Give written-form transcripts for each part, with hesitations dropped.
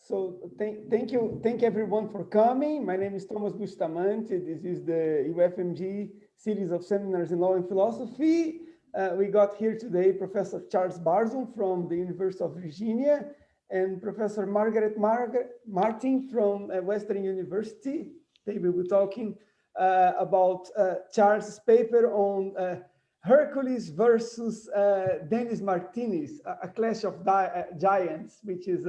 So thank everyone for coming. My name is Thomas Bustamante. This is the UFMG series of seminars in law and philosophy. We got here today Professor Charles Barzun from the University of Virginia and Professor Margaret Martin from Western University. They will be talking about Charles' paper on Hercules versus Dennis Martinez, a clash of giants, which is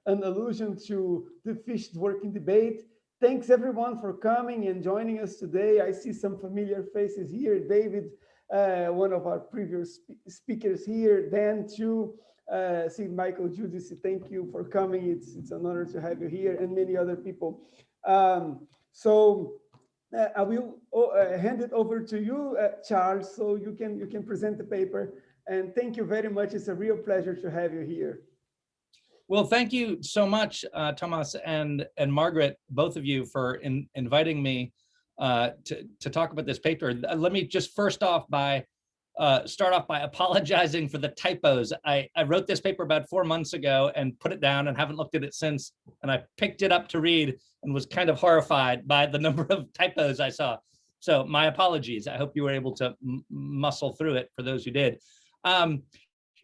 an allusion to the fish working debate. Thanks everyone for coming and joining us today. I see some familiar faces here. David, one of our previous speakers here. Dan too. See Michael Judici, thank you for coming. It's an honor to have you here, and many other people. I will hand it over to you, Charles, so you can present the paper. And thank you very much. It's a real pleasure to have you here. Well, thank you so much, Thomas and Margaret, both of you, for inviting me to talk about this paper. Let me just first off start off by apologizing for the typos. I wrote this paper about 4 months ago and put it down and haven't looked at it since. And I picked it up to read and was kind of horrified by the number of typos I saw. So my apologies. I hope you were able to muscle through it for those who did.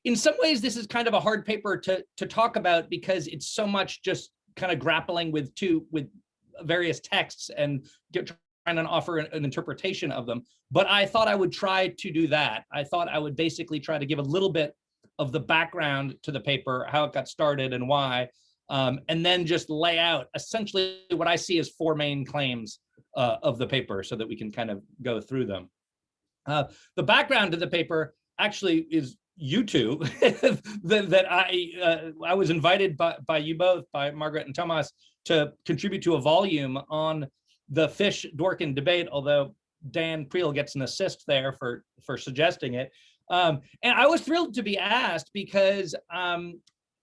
In some ways, this is kind of a hard paper to talk about because it's so much just kind of grappling with various texts and trying to offer an interpretation of them. But I thought I would try to do that. I thought I would basically try to give a little bit of the background to the paper, how it got started and why, and then just lay out essentially what I see as 4 main claims of the paper so that we can kind of go through them. The background to the paper actually is you two, that I was invited by you both, by Margaret and Thomas, to contribute to a volume on the fish-Dworkin debate, although Dan Priel gets an assist there for suggesting it. And I was thrilled to be asked because I'm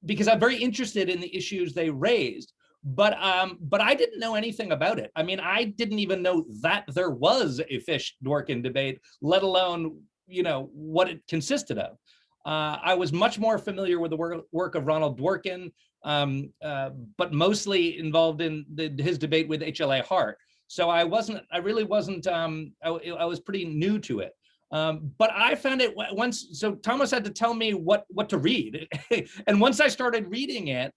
very interested in the issues they raised, but I didn't know anything about it. I mean, I didn't even know that there was a fish-Dworkin debate, let alone, what it consisted of. I was much more familiar with the work of Ronald Dworkin, but mostly involved in his debate with HLA Hart. So I was pretty new to it. But I found it so Thomas had to tell me what to read. And once I started reading it,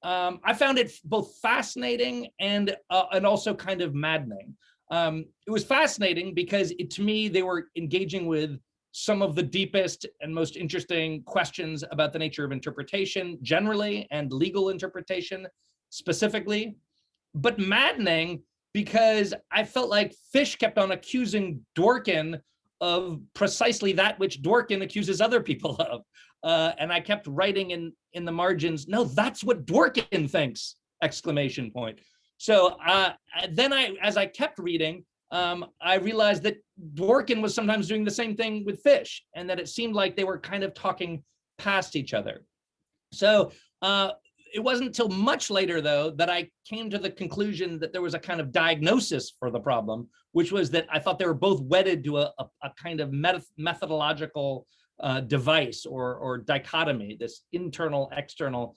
I found it both fascinating and also kind of maddening. It was fascinating because to me, they were engaging with some of the deepest and most interesting questions about the nature of interpretation generally and legal interpretation specifically, but maddening because I felt like Fish kept on accusing Dworkin of precisely that which Dworkin accuses other people of. And I kept writing in the margins, no, that's what Dworkin thinks, ! So then as I kept reading, I realized that Dworkin was sometimes doing the same thing with Fish, and that it seemed like they were kind of talking past each other. So it wasn't until much later, though, that I came to the conclusion that there was a kind of diagnosis for the problem, which was that I thought they were both wedded to a kind of methodological device or dichotomy, this internal-external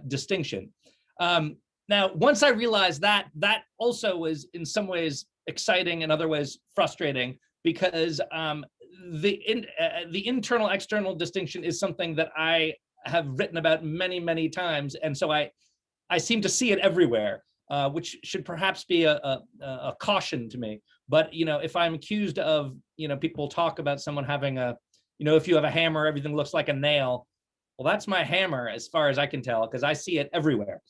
distinction. Now, once I realized that also was in some ways exciting, in other ways frustrating, because the internal-external distinction is something that I have written about many, many times, and so I seem to see it everywhere, which should perhaps be a caution to me. But if I'm accused of, people talk about someone having if you have a hammer, everything looks like a nail. Well, that's my hammer, as far as I can tell, because I see it everywhere.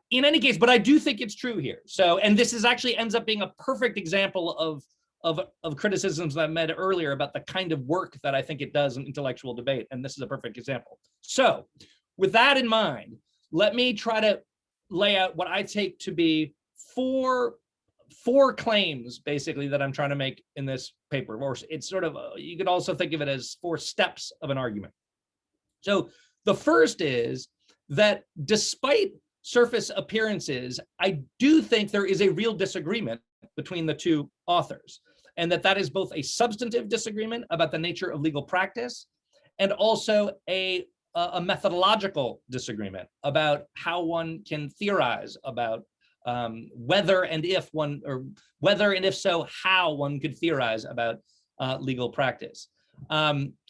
In any case, but I do think it's true here. So, and this is actually ends up being a perfect example of criticisms that I made earlier about the kind of work that I think it does in intellectual debate, and this is a perfect example. So, with that in mind, let me try to lay out what I take to be four claims, basically, that I'm trying to make in this paper. Or it's sort of, you could also think of it as 4 steps of an argument. So, the first is that despite surface appearances, I do think there is a real disagreement between the 2 authors, and that is both a substantive disagreement about the nature of legal practice and also a a methodological disagreement about how one can theorize about whether and if one, or whether and if so, how one could theorize about legal practice.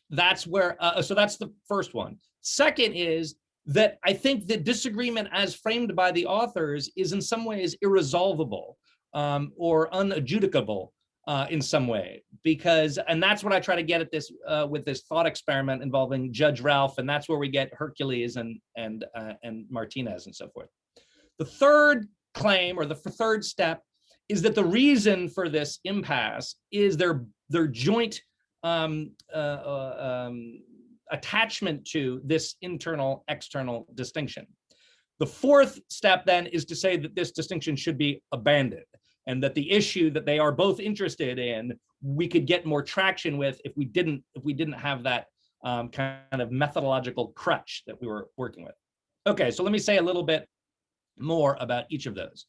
That's where, so that's the first one. Second is that I think the disagreement as framed by the authors is in some ways irresolvable or unadjudicable in some way, because, and that's what I try to get at this with this thought experiment involving Judge Ralph, and that's where we get Hercules and Martinez and so forth. The third claim, or the third step, is that the reason for this impasse is their joint attachment to this internal-external distinction. The fourth step then is to say that this distinction should be abandoned, and that the issue that they are both interested in, we could get more traction with if we didn't have that kind of methodological crutch that we were working with. Okay, so let me say a little bit more about each of those.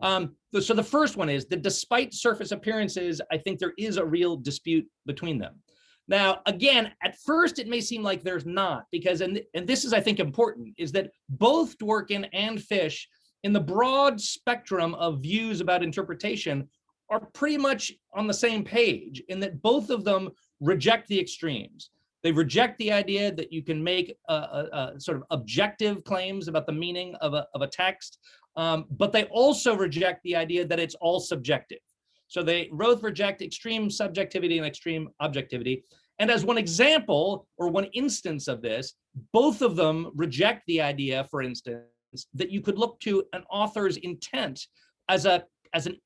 So the first one is that despite surface appearances, I think there is a real dispute between them. Now, again, at first it may seem like there's not, because, and this is, I think, important, is that both Dworkin and Fish, in the broad spectrum of views about interpretation, are pretty much on the same page, in that both of them reject the extremes. They reject the idea that you can make a sort of objective claims about the meaning of a text, but they also reject the idea that it's all subjective. So they both reject extreme subjectivity and extreme objectivity. And as one example, or one instance of this, both of them reject the idea, for instance, that you could look to an author's intent as an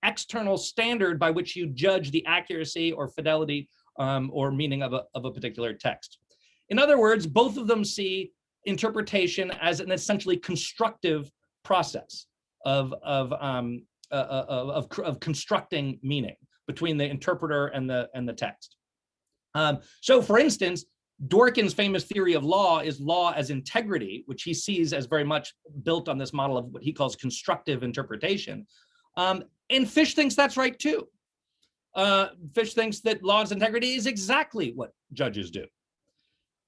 external standard by which you judge the accuracy or fidelity or meaning of a particular text. In other words, both of them see interpretation as an essentially constructive process of constructing meaning between the interpreter and the text. So, for instance, Dworkin's famous theory of law is law as integrity, which he sees as very much built on this model of what he calls constructive interpretation. And Fish thinks that's right too. Fish thinks that law as integrity is exactly what judges do.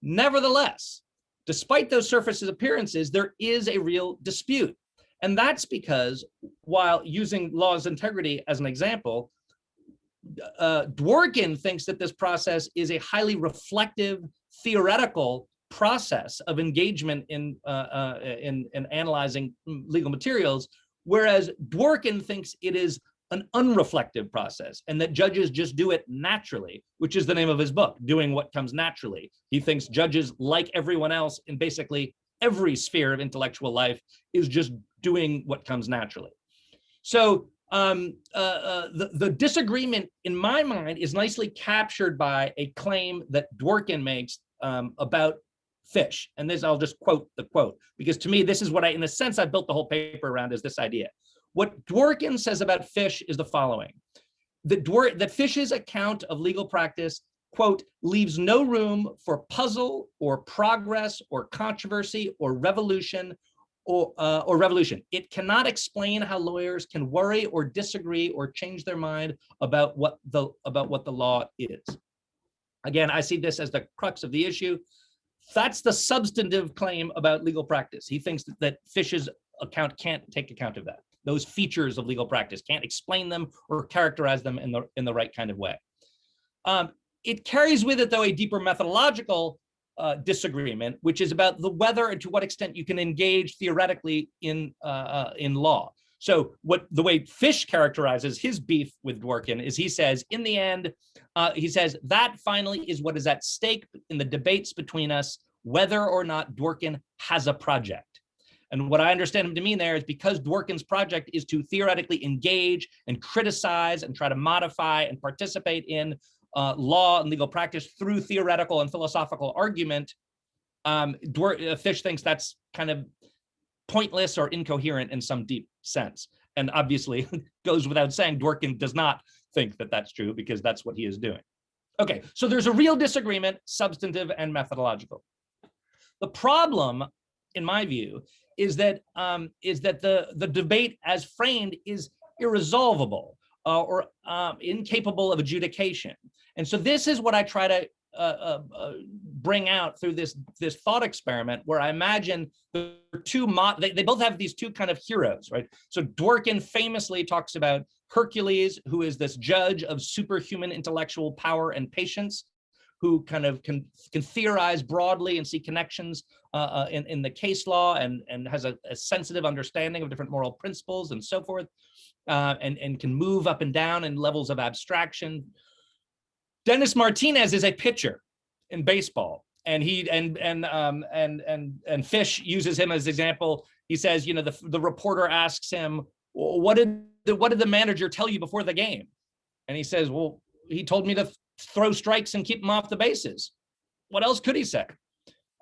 Nevertheless, despite those surface appearances, there is a real dispute. And that's because, while using law as integrity as an example, Dworkin thinks that this process is a highly reflective, theoretical process of engagement in analyzing legal materials, whereas Dworkin thinks it is an unreflective process, and that judges just do it naturally, which is the name of his book, Doing What Comes Naturally. He thinks judges, like everyone else in basically every sphere of intellectual life, is just doing what comes naturally. So the disagreement, in my mind, is nicely captured by a claim that Dworkin makes about Fish. And this, I'll just quote the quote, because to me, this is what in a sense, I built the whole paper around, is this idea. What Dworkin says about Fish is the following: that Fish's account of legal practice, quote, leaves no room for puzzle or progress or controversy or revolution or revolution. It cannot explain how lawyers can worry or disagree or change their mind about what the law is. Again, I see this as the crux of the issue. That's the substantive claim about legal practice. He thinks that Fish's account can't take account of that. Those features of legal practice can't explain them or characterize them in the right kind of way. It carries with it, though, a deeper methodological disagreement, which is about the whether and to what extent you can engage theoretically in law. So the way Fish characterizes his beef with Dworkin is, he says, in the end, he says, that finally is what is at stake in the debates between us, whether or not Dworkin has a project. And what I understand him to mean there is, because Dworkin's project is to theoretically engage and criticize and try to modify and participate in law and legal practice through theoretical and philosophical argument, Fish thinks that's kind of pointless or incoherent in some deep sense. And obviously, goes without saying, Dworkin does not think that that's true, because that's what he is doing. Okay, so there's a real disagreement, substantive and methodological. The problem, in my view, is that the debate as framed is irresolvable or incapable of adjudication. And so this is what I try to bring out through this thought experiment where I imagine the two, they both have these two kind of heroes, right? So Dworkin famously talks about Hercules, who is this judge of superhuman intellectual power and patience, who kind of can theorize broadly and see connections in the case law and has a sensitive understanding of different moral principles and so forth, and can move up and down in levels of abstraction. Dennis Martinez is a pitcher in baseball, and Fish uses him as example. He says, the reporter asks him, what did the manager tell you before the game? And he says, well, he told me to throw strikes and keep them off the bases. What else could he say?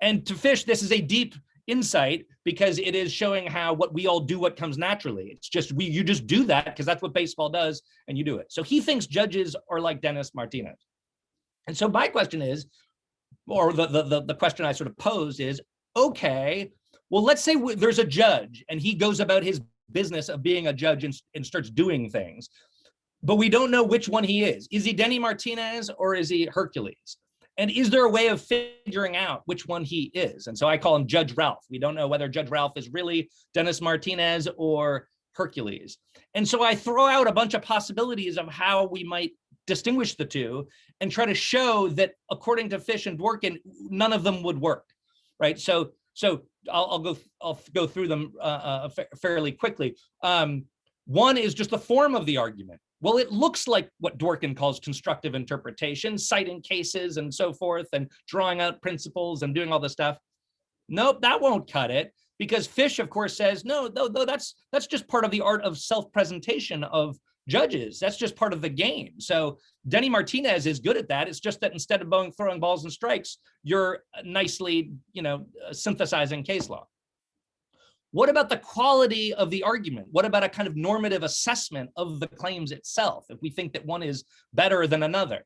And to Fish, this is a deep insight because it is showing how what we all do, what comes naturally. It's just you just do that because that's what baseball does, and you do it. So he thinks judges are like Dennis Martinez. And so my question is, or the question I sort of posed is, okay, well, let's say there's a judge and he goes about his business of being a judge and starts doing things, but we don't know which one he is. Is he Denny Martinez or is he Hercules? And is there a way of figuring out which one he is? And so I call him Judge Ralph. We don't know whether Judge Ralph is really Dennis Martinez or Hercules. And so I throw out a bunch of possibilities of how we might distinguish the two and try to show that according to Fish and Dworkin, none of them would work, right? So I'll go through them fairly quickly. One is just the form of the argument. Well, it looks like what Dworkin calls constructive interpretation, citing cases and so forth, and drawing out principles and doing all this stuff. Nope, that won't cut it, because Fish, of course, says, no, that's just part of the art of self-presentation of judges. That's just part of the game. So Denny Martinez is good at that. It's just that instead of throwing balls and strikes, you're nicely, synthesizing case law. What about the quality of the argument? What about a kind of normative assessment of the claims itself? If we think that one is better than another,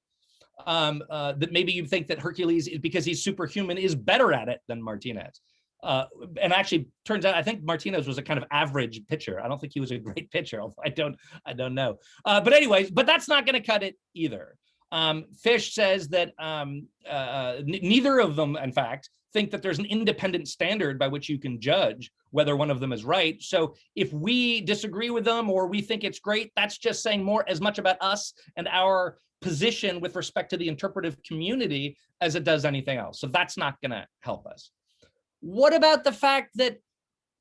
that maybe you think that Hercules, because he's superhuman, is better at it than Martinez. And actually, turns out I think Martinez was a kind of average pitcher. I don't think he was a great pitcher. I don't know. But anyways, but that's not going to cut it either. Fish says that neither of them, in fact, think that there's an independent standard by which you can judge whether one of them is right. So if we disagree with them or we think it's great, that's just saying as much about us and our position with respect to the interpretive community as it does anything else. So that's not going to help us. What about the fact that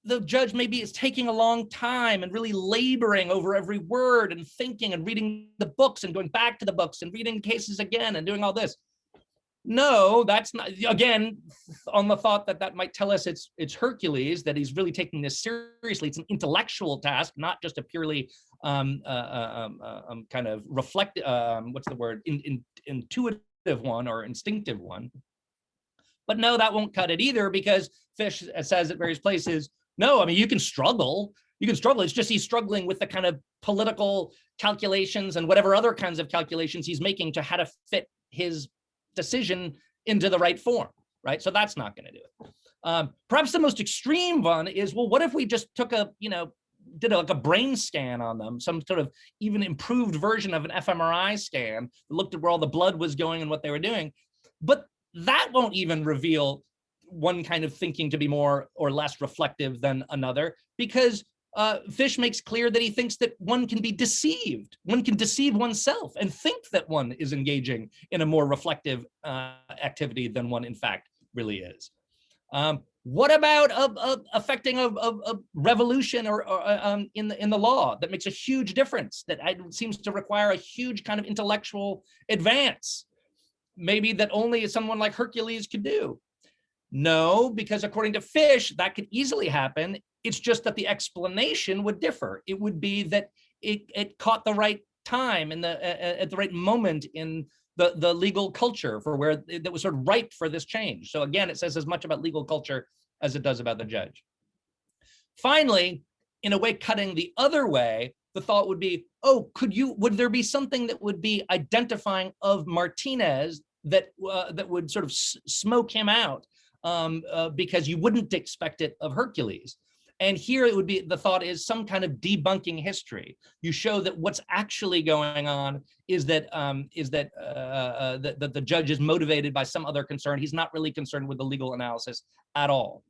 the judge maybe is taking a long time and really laboring over every word and thinking and reading the books and going back to the books and reading cases again and doing all this? No, that's not, again, on the thought that might tell us it's Hercules, that he's really taking this seriously. It's an intellectual task, not just a purely kind of intuitive one or instinctive one. But no, that won't cut it either, because Fish says at various places, no, I mean, you can struggle. It's just he's struggling with the kind of political calculations and whatever other kinds of calculations he's making to how to fit his decision into the right form, right? So that's not going to do it. Perhaps the most extreme one is, well, what if we just took did like a brain scan on them, some sort of even improved version of an fMRI scan, looked at where all the blood was going and what they were doing, but that won't even reveal one kind of thinking to be more or less reflective than another, because Fish makes clear that he thinks that one can be deceived. One can deceive oneself and think that one is engaging in a more reflective activity than one in fact really is. What about affecting a revolution or in the law that makes a huge difference, that seems to require a huge kind of intellectual advance, maybe that only someone like Hercules could do? No, because according to Fish, that could easily happen. It's just that the explanation would differ. It would be that it caught the right time and at the right moment in the legal culture for where that was sort of ripe for this change. So again, it says as much about legal culture as it does about the judge. Finally, in a way, cutting the other way, the thought would be, oh, would there be something that would be identifying of Martinez that would sort of smoke him out, because you wouldn't expect it of Hercules? And here it would be, the thought is some kind of debunking history. You show that what's actually going on is that that the judge is motivated by some other concern. He's not really concerned with the legal analysis at all.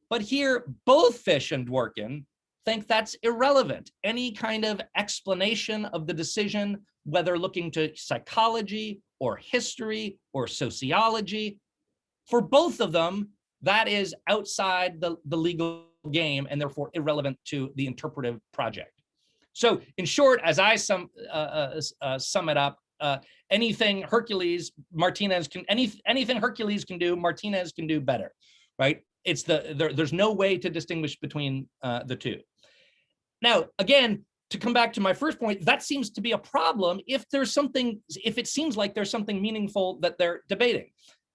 But here, both Fish and Dworkin think that's irrelevant. Any kind of explanation of the decision, whether looking to psychology or history or sociology, for both of them, that is outside the legal game and therefore irrelevant to the interpretive project. So in short, as I sum it up, anything Hercules, Martinez can, anything Hercules can do, Martinez can do better, right? It's there's no way to distinguish between the two. Now, again, to come back to my first point, that seems to be a problem if there's something, if it seems like there's something meaningful that they're debating.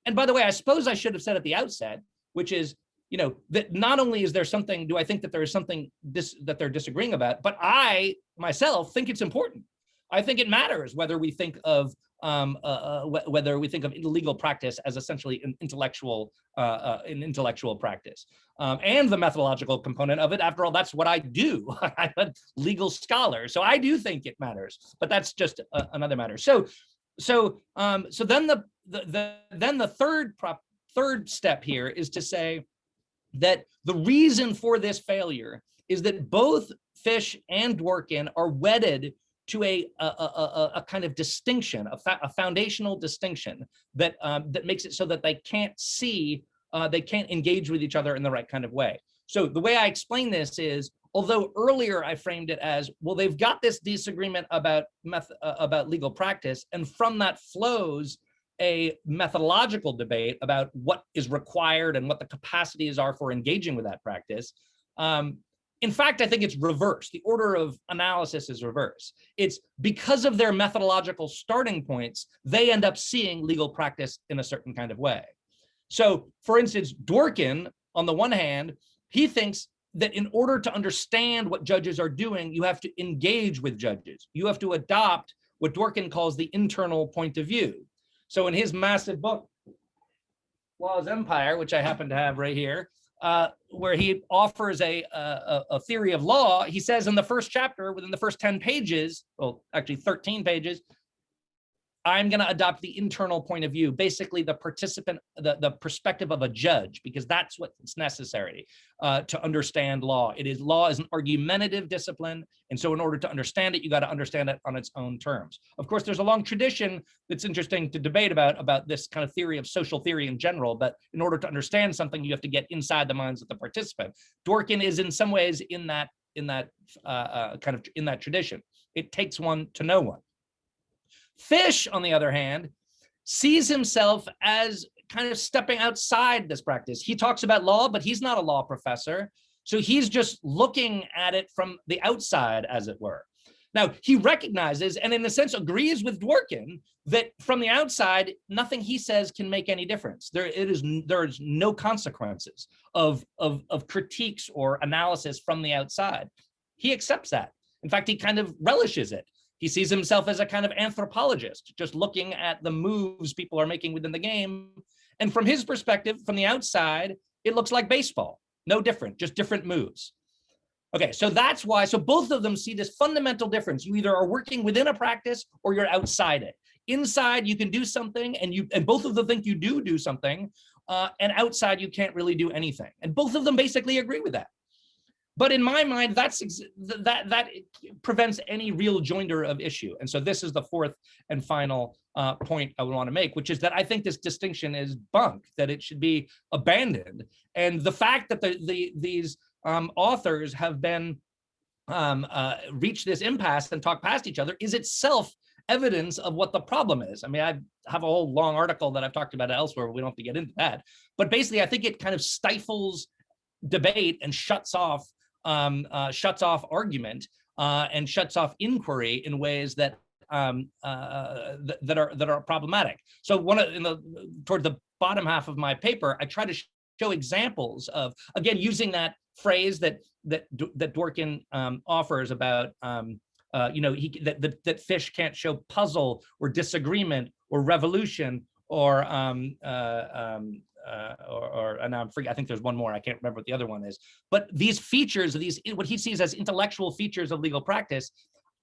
And by the way, I suppose I should have said at the outset, which is, you know, that not only is there something, do I think that there is something that they're disagreeing about, but I myself think it's important. I think it matters whether we think of legal practice as essentially an intellectual practice, and the methodological component of it. After all, that's what I do. I'm a legal scholar, so I do think it matters. But that's just another matter. So then the third step here is to say that the reason for this failure is that both Fish and Dworkin are wedded to a kind of distinction, a foundational distinction that that makes it so that they can't see, they can't engage with each other in the right kind of way. So the way I explain this is, although earlier I framed it as, well, they've got this disagreement about legal practice, and from that flows a methodological debate about what is required and what the capacities are for engaging with that practice. In fact, I think it's reverse. The order of analysis is reverse. It's because of their methodological starting points, they end up seeing legal practice in a certain kind of way. So for instance, Dworkin, on the one hand, he thinks that in order to understand what judges are doing, you have to engage with judges. You have to adopt what Dworkin calls the internal point of view. So in his massive book, Law's Empire, which I happen to have right here, where he offers a theory of law, he says in the first chapter, within the first 10 pages, well, actually 13 pages, I'm going to adopt the internal point of view, basically the participant, the perspective of a judge, because that's what's necessary to understand law. Law is an argumentative discipline, and so in order to understand it, you got to understand it on its own terms. Of course, there's a long tradition that's interesting to debate about this kind of theory of social theory in general, but in order to understand something, you have to get inside the minds of the participant. Dworkin is in some ways in that tradition. It takes one to know one. Fish, on the other hand, sees himself as kind of stepping outside this practice. He talks about law, but he's not a law professor. So he's just looking at it from the outside, as it were. Now, he recognizes, and in a sense agrees with Dworkin, that from the outside, nothing he says can make any difference. There is no consequences of critiques or analysis from the outside. He accepts that. In fact, he kind of relishes it. He sees himself as a kind of anthropologist, just looking at the moves people are making within the game. And from his perspective, from the outside, it looks like baseball. No different, just different moves. Okay, so that's why, so both of them see this fundamental difference. You either are working within a practice or you're outside it. Inside, you can do something, and both of them think you do something, and outside, you can't really do anything. And both of them basically agree with that. But in my mind, that prevents any real joinder of issue. And so this is the fourth and final point I would want to make, which is that I think this distinction is bunk, that it should be abandoned. And the fact that these authors have been reached this impasse and talk past each other is itself evidence of what the problem is. I mean, I have a whole long article that I've talked about elsewhere, but we don't have to get into that. But basically, I think it kind of stifles debate and shuts off argument and shuts off inquiry in ways that that are problematic. So toward the bottom half of my paper, I try to show examples of, again, using that phrase that Dworkin offers about that Fish can't show puzzle or disagreement or revolution or and I'm I think there's one more, I can't remember what the other one is, but these features, what he sees as intellectual features of legal practice,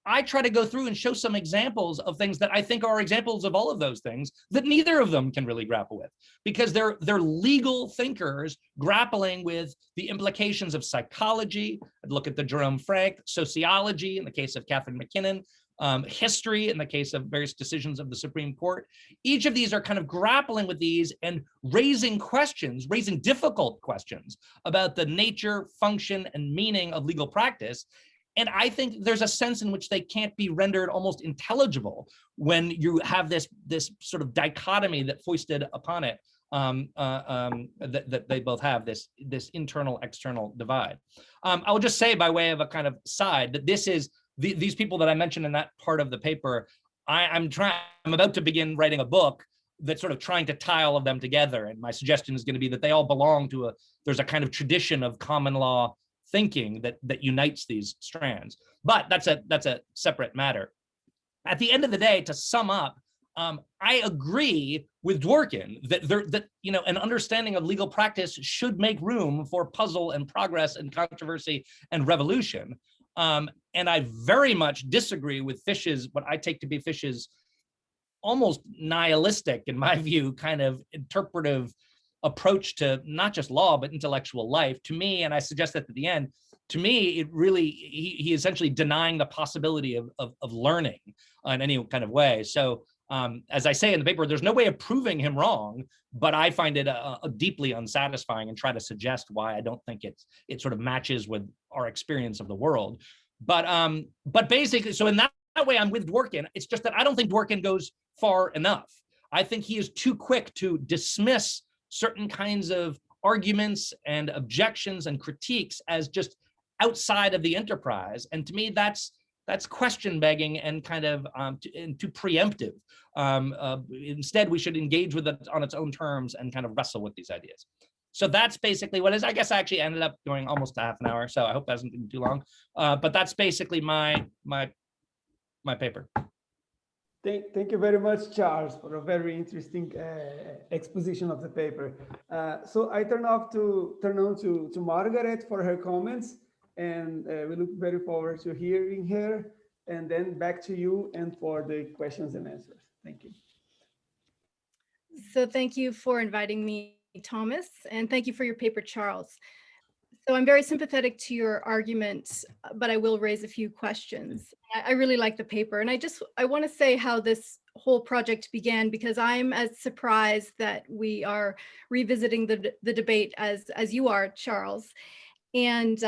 I try to go through and show some examples of things that I think are examples of all of those things that neither of them can really grapple with, because they're legal thinkers grappling with the implications of psychology. I'd look at the Jerome Frank, sociology in the case of Catherine McKinnon, history in the case of various decisions of the Supreme Court. Each of these are kind of grappling with these and raising questions, raising difficult questions about the nature, function, and meaning of legal practice. And I think there's a sense in which they can't be rendered almost intelligible when you have this sort of dichotomy that foisted upon it, that they both have, this internal external divide. I'll just say by way of a kind of side that this is these people that I mentioned in that part of the paper. I'm about to begin writing a book that's sort of trying to tie all of them together, and my suggestion is going to be that they all belong to there's a kind of tradition of common law thinking that unites these strands. But that's a separate matter. At the end of the day, to sum up, I agree with Dworkin that an understanding of legal practice should make room for puzzle and progress and controversy and revolution. And I very much disagree with Fish's, what I take to be Fish's almost nihilistic, in my view, kind of interpretive approach to not just law, but intellectual life. To me, and I suggest that at the end, to me, it really, he essentially denying the possibility of learning in any kind of way. So as I say in the paper, there's no way of proving him wrong, but I find it deeply unsatisfying and try to suggest why I don't think it sort of matches with our experience of the world. But basically, so in that way, I'm with Dworkin. It's just that I don't think Dworkin goes far enough. I think he is too quick to dismiss certain kinds of arguments and objections and critiques as just outside of the enterprise. And to me, that's question begging and kind of too preemptive. Instead, we should engage with it on its own terms and kind of wrestle with these ideas. So that's basically what it is. I guess I actually ended up going almost a half an hour, so I hope that hasn't been too long. But that's basically my paper. Thank you very much, Charles, for a very interesting exposition of the paper. So I turn on to Margaret for her comments, and we look very forward to hearing her, and then back to you and for the questions and answers. Thank you. So thank you for inviting me, Thomas, and thank you for your paper, Charles. So I'm very sympathetic to your argument, but I will raise a few questions. I really like the paper, and I want to say how this whole project began, because I'm as surprised that we are revisiting the debate as you are, Charles. And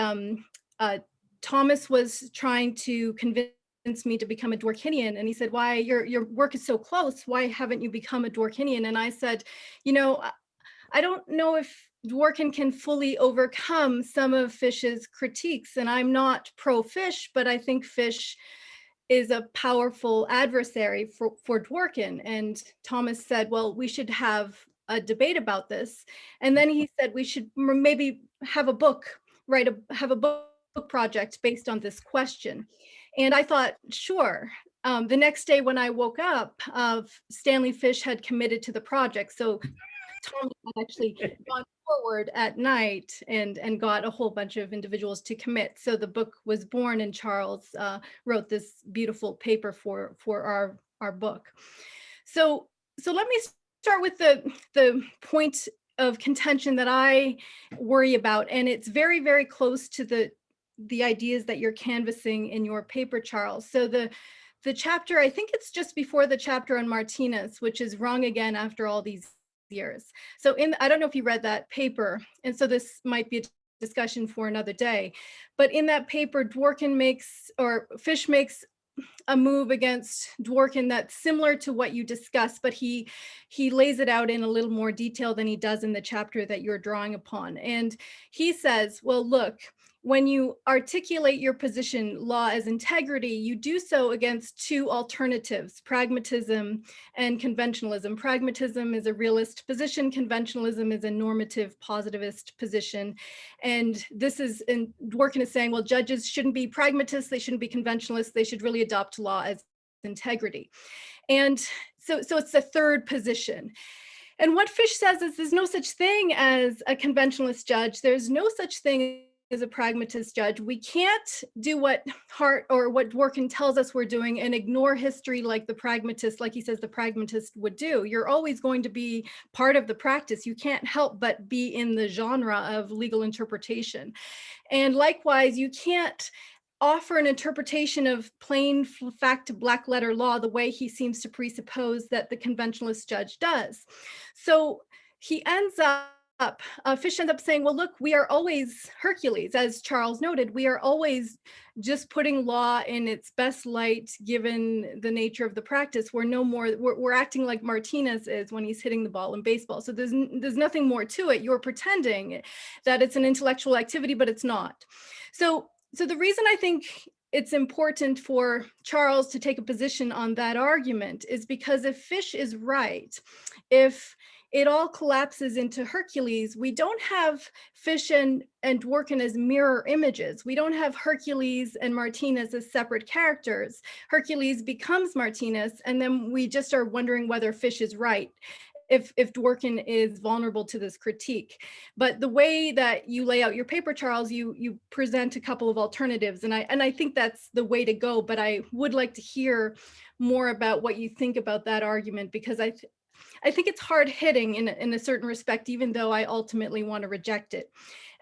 Thomas was trying to convince me to become a Dworkinian, and he said, "Why, your work is so close, why haven't you become a Dworkinian?" And I said, I don't know if Dworkin can fully overcome some of Fish's critiques, and I'm not pro-Fish, but I think Fish is a powerful adversary for Dworkin. And Thomas said, well, we should have a debate about this. And then he said we should maybe have a book, have a book project based on this question. And I thought, sure. The next day when I woke up, Stanley Fish had committed to the project. So Tom had actually gone forward at night and got a whole bunch of individuals to commit. So the book was born, and Charles wrote this beautiful paper for our book. So let me start with the point of contention that I worry about, and it's very, very close to the ideas that you're canvassing in your paper, Charles. So the chapter, I think it's just before the chapter on Martinez, which is wrong again after all these years. So I don't know if you read that paper, and so this might be a discussion for another day, but in that paper, Fish makes a move against Dworkin that's similar to what you discussed, but he lays it out in a little more detail than he does in the chapter that you're drawing upon. And he says, well, look, when you articulate your position, law as integrity, you do so against two alternatives, pragmatism and conventionalism. Pragmatism is a realist position. Conventionalism is a normative positivist position. And Dworkin is saying, well, judges shouldn't be pragmatists. They shouldn't be conventionalists. They should really adopt law as integrity. And so it's the third position. And what Fish says is there's no such thing as a conventionalist judge. There's no such thing as a pragmatist judge. We can't do what Hart or what Dworkin tells us we're doing and ignore history like the pragmatist, like he says the pragmatist would do. You're always going to be part of the practice. You can't help but be in the genre of legal interpretation. And likewise, you can't offer an interpretation of plain fact black letter law the way he seems to presuppose that the conventionalist judge does. So he ends up, Fish ends up saying, well, look, we are always Hercules, as Charles noted, we are always just putting law in its best light, given the nature of the practice. We're no more, we're acting like Martinez is when he's hitting the ball in baseball. So there's nothing more to it. You're pretending that it's an intellectual activity, but it's not. So the reason I think it's important for Charles to take a position on that argument is because if Fish is right, if it all collapses into Hercules, we don't have Fish and Dworkin as mirror images. We don't have Hercules and Martinez as separate characters. Hercules becomes Martinez, and then we just are wondering whether Fish is right, if Dworkin is vulnerable to this critique. But the way that you lay out your paper, Charles, you present a couple of alternatives, and I think that's the way to go. But I would like to hear more about what you think about that argument, because I think it's hard hitting in a certain respect, even though I ultimately want to reject it.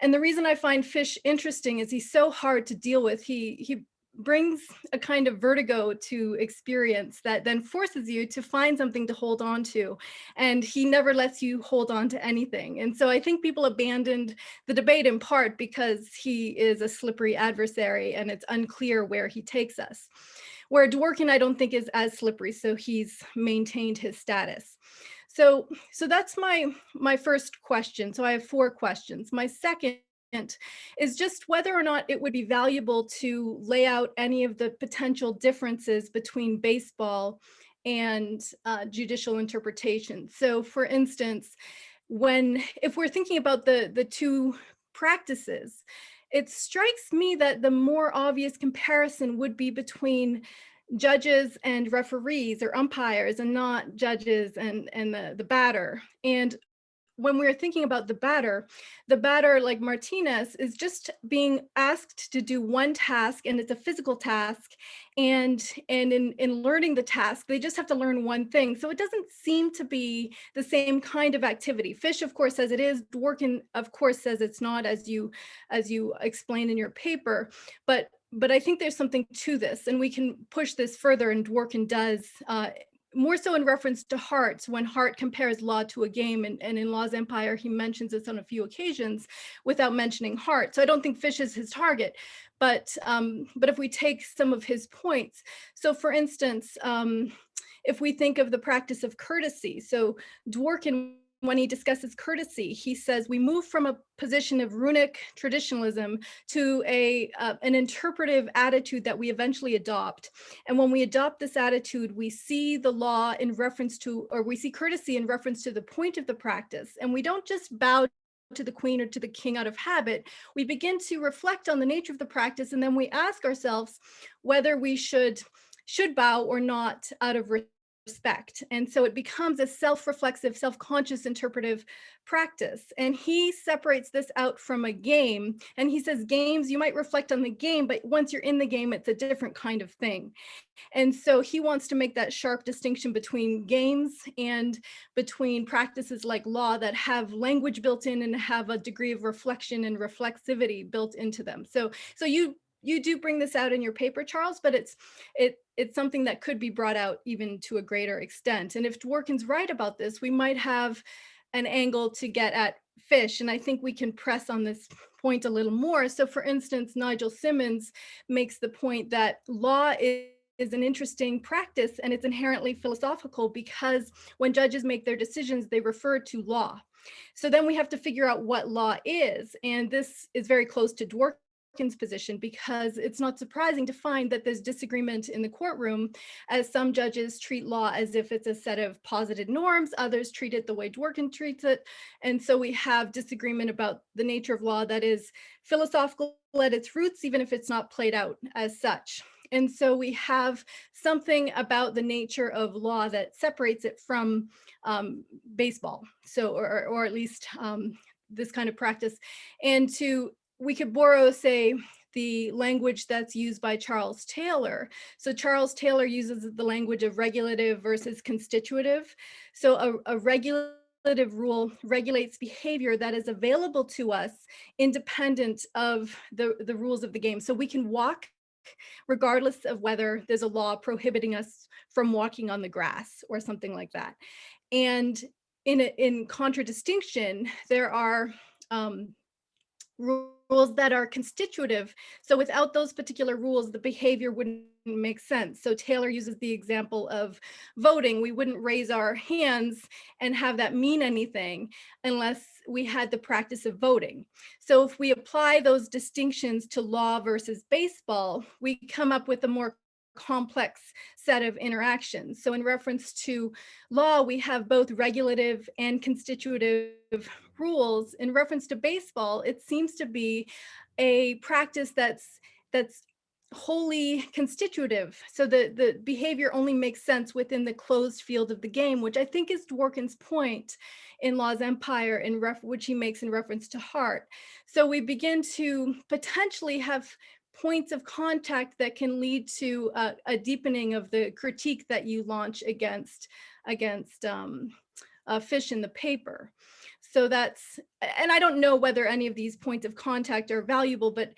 And the reason I find Fish interesting is he's so hard to deal with. He brings a kind of vertigo to experience that then forces you to find something to hold on to. And he never lets you hold on to anything. And so I think people abandoned the debate in part because he is a slippery adversary and it's unclear where he takes us. Where Dworkin, I don't think, is as slippery, so he's maintained his status. So that's my first question. So I have 4 questions. My second is just whether or not it would be valuable to lay out any of the potential differences between baseball and judicial interpretation. So for instance, if we're thinking about the two practices, it strikes me that the more obvious comparison would be between judges and referees or umpires, and not judges and the batter. And when we're thinking about the batter, like Martinez is just being asked to do one task, and it's a physical task. And in learning the task, they just have to learn one thing. So it doesn't seem to be the same kind of activity. Fish, of course, says it is. Dworkin, of course, says it's not, as you explain in your paper. But I think there's something to this, and we can push this further, and Dworkin does, more so in reference to Hart, when Hart compares law to a game, and in Law's Empire, he mentions this on a few occasions without mentioning Hart. So I don't think Fish is his target, but if we take some of his points, so for instance, if we think of the practice of courtesy, so Dworkin, when he discusses courtesy, he says we move from a position of runic traditionalism to an interpretive attitude that we eventually adopt. And when we adopt this attitude, we see the law in reference to, or we see courtesy in reference to the point of the practice. And we don't just bow to the queen or to the king out of habit. We begin to reflect on the nature of the practice, and then we ask ourselves whether we should bow or not out of respect. And so it becomes a self-reflexive, self-conscious interpretive practice. And he separates this out from a game. And he says games, you might reflect on the game, but once you're in the game, it's a different kind of thing. And so he wants to make that sharp distinction between games and between practices like law that have language built in and have a degree of reflection and reflexivity built into them. So you do bring this out in your paper, Charles, but it's something that could be brought out even to a greater extent. And if Dworkin's right about this, we might have an angle to get at Fish. And I think we can press on this point a little more. So for instance, Nigel Simmons makes the point that law is an interesting practice, and it's inherently philosophical because when judges make their decisions, they refer to law. So then we have to figure out what law is. And this is very close to Dworkin's position, because it's not surprising to find that there's disagreement in the courtroom, as some judges treat law as if it's a set of posited norms, others treat it the way Dworkin treats it. And so we have disagreement about the nature of law that is philosophical at its roots, even if it's not played out as such. And so we have something about the nature of law that separates it from baseball. So, or at least this kind of practice. And we could borrow, say, the language that's used by Charles Taylor. So Charles Taylor uses the language of regulative versus constitutive. So a regulative rule regulates behavior that is available to us independent of the rules of the game. So we can walk regardless of whether there's a law prohibiting us from walking on the grass or something like that. And in contradistinction, there are rules that are constitutive. So without those particular rules, the behavior wouldn't make sense. So Taylor uses the example of voting. We wouldn't raise our hands and have that mean anything unless we had the practice of voting. So if we apply those distinctions to law versus baseball, we come up with a more complex set of interactions. So in reference to law, we have both regulative and constitutive rules. In reference to baseball, it seems to be a practice that's wholly constitutive. So the behavior only makes sense within the closed field of the game, which I think is Dworkin's point in Law's Empire, which he makes in reference to Hart. So we begin to potentially have points of contact that can lead to a deepening of the critique that you launch against Fish in the paper. So that's, and I don't know whether any of these points of contact are valuable, but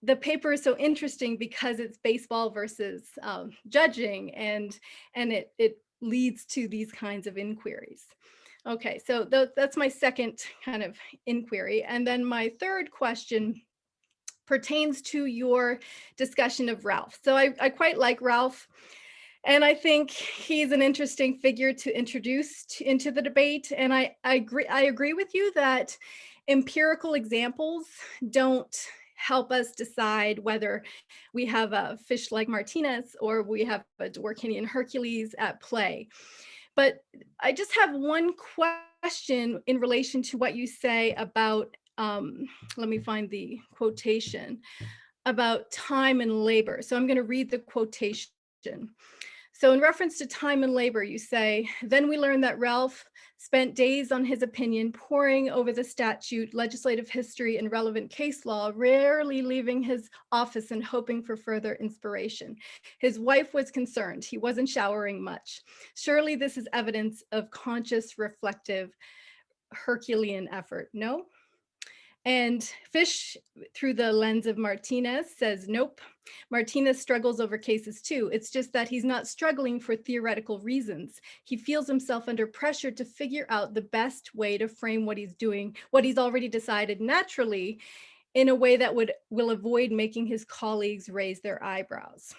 the paper is so interesting because it's baseball versus judging, and it leads to these kinds of inquiries. Okay, so that's my second kind of inquiry. And then my third question pertains to your discussion of Ralph. So I quite like Ralph, and I think he's an interesting figure to introduce into the debate. And I agree with you that empirical examples don't help us decide whether we have a fish like Martinez or we have a Dworkinian Hercules at play. But I just have one question in relation to what you say about, let me find the quotation, about time and labor. So I'm going to read the quotation. So in reference to time and labor, you say, then we learned that Ralph spent days on his opinion, poring over the statute, legislative history, and relevant case law, rarely leaving his office and hoping for further inspiration. His wife was concerned. He wasn't showering much. Surely this is evidence of conscious, reflective, Herculean effort, no? And Fish, through the lens of Martinez, says, nope. Martinez struggles over cases too. It's just that he's not struggling for theoretical reasons. He feels himself under pressure to figure out the best way to frame what he's doing, what he's already decided naturally, in a way that will avoid making his colleagues raise their eyebrows.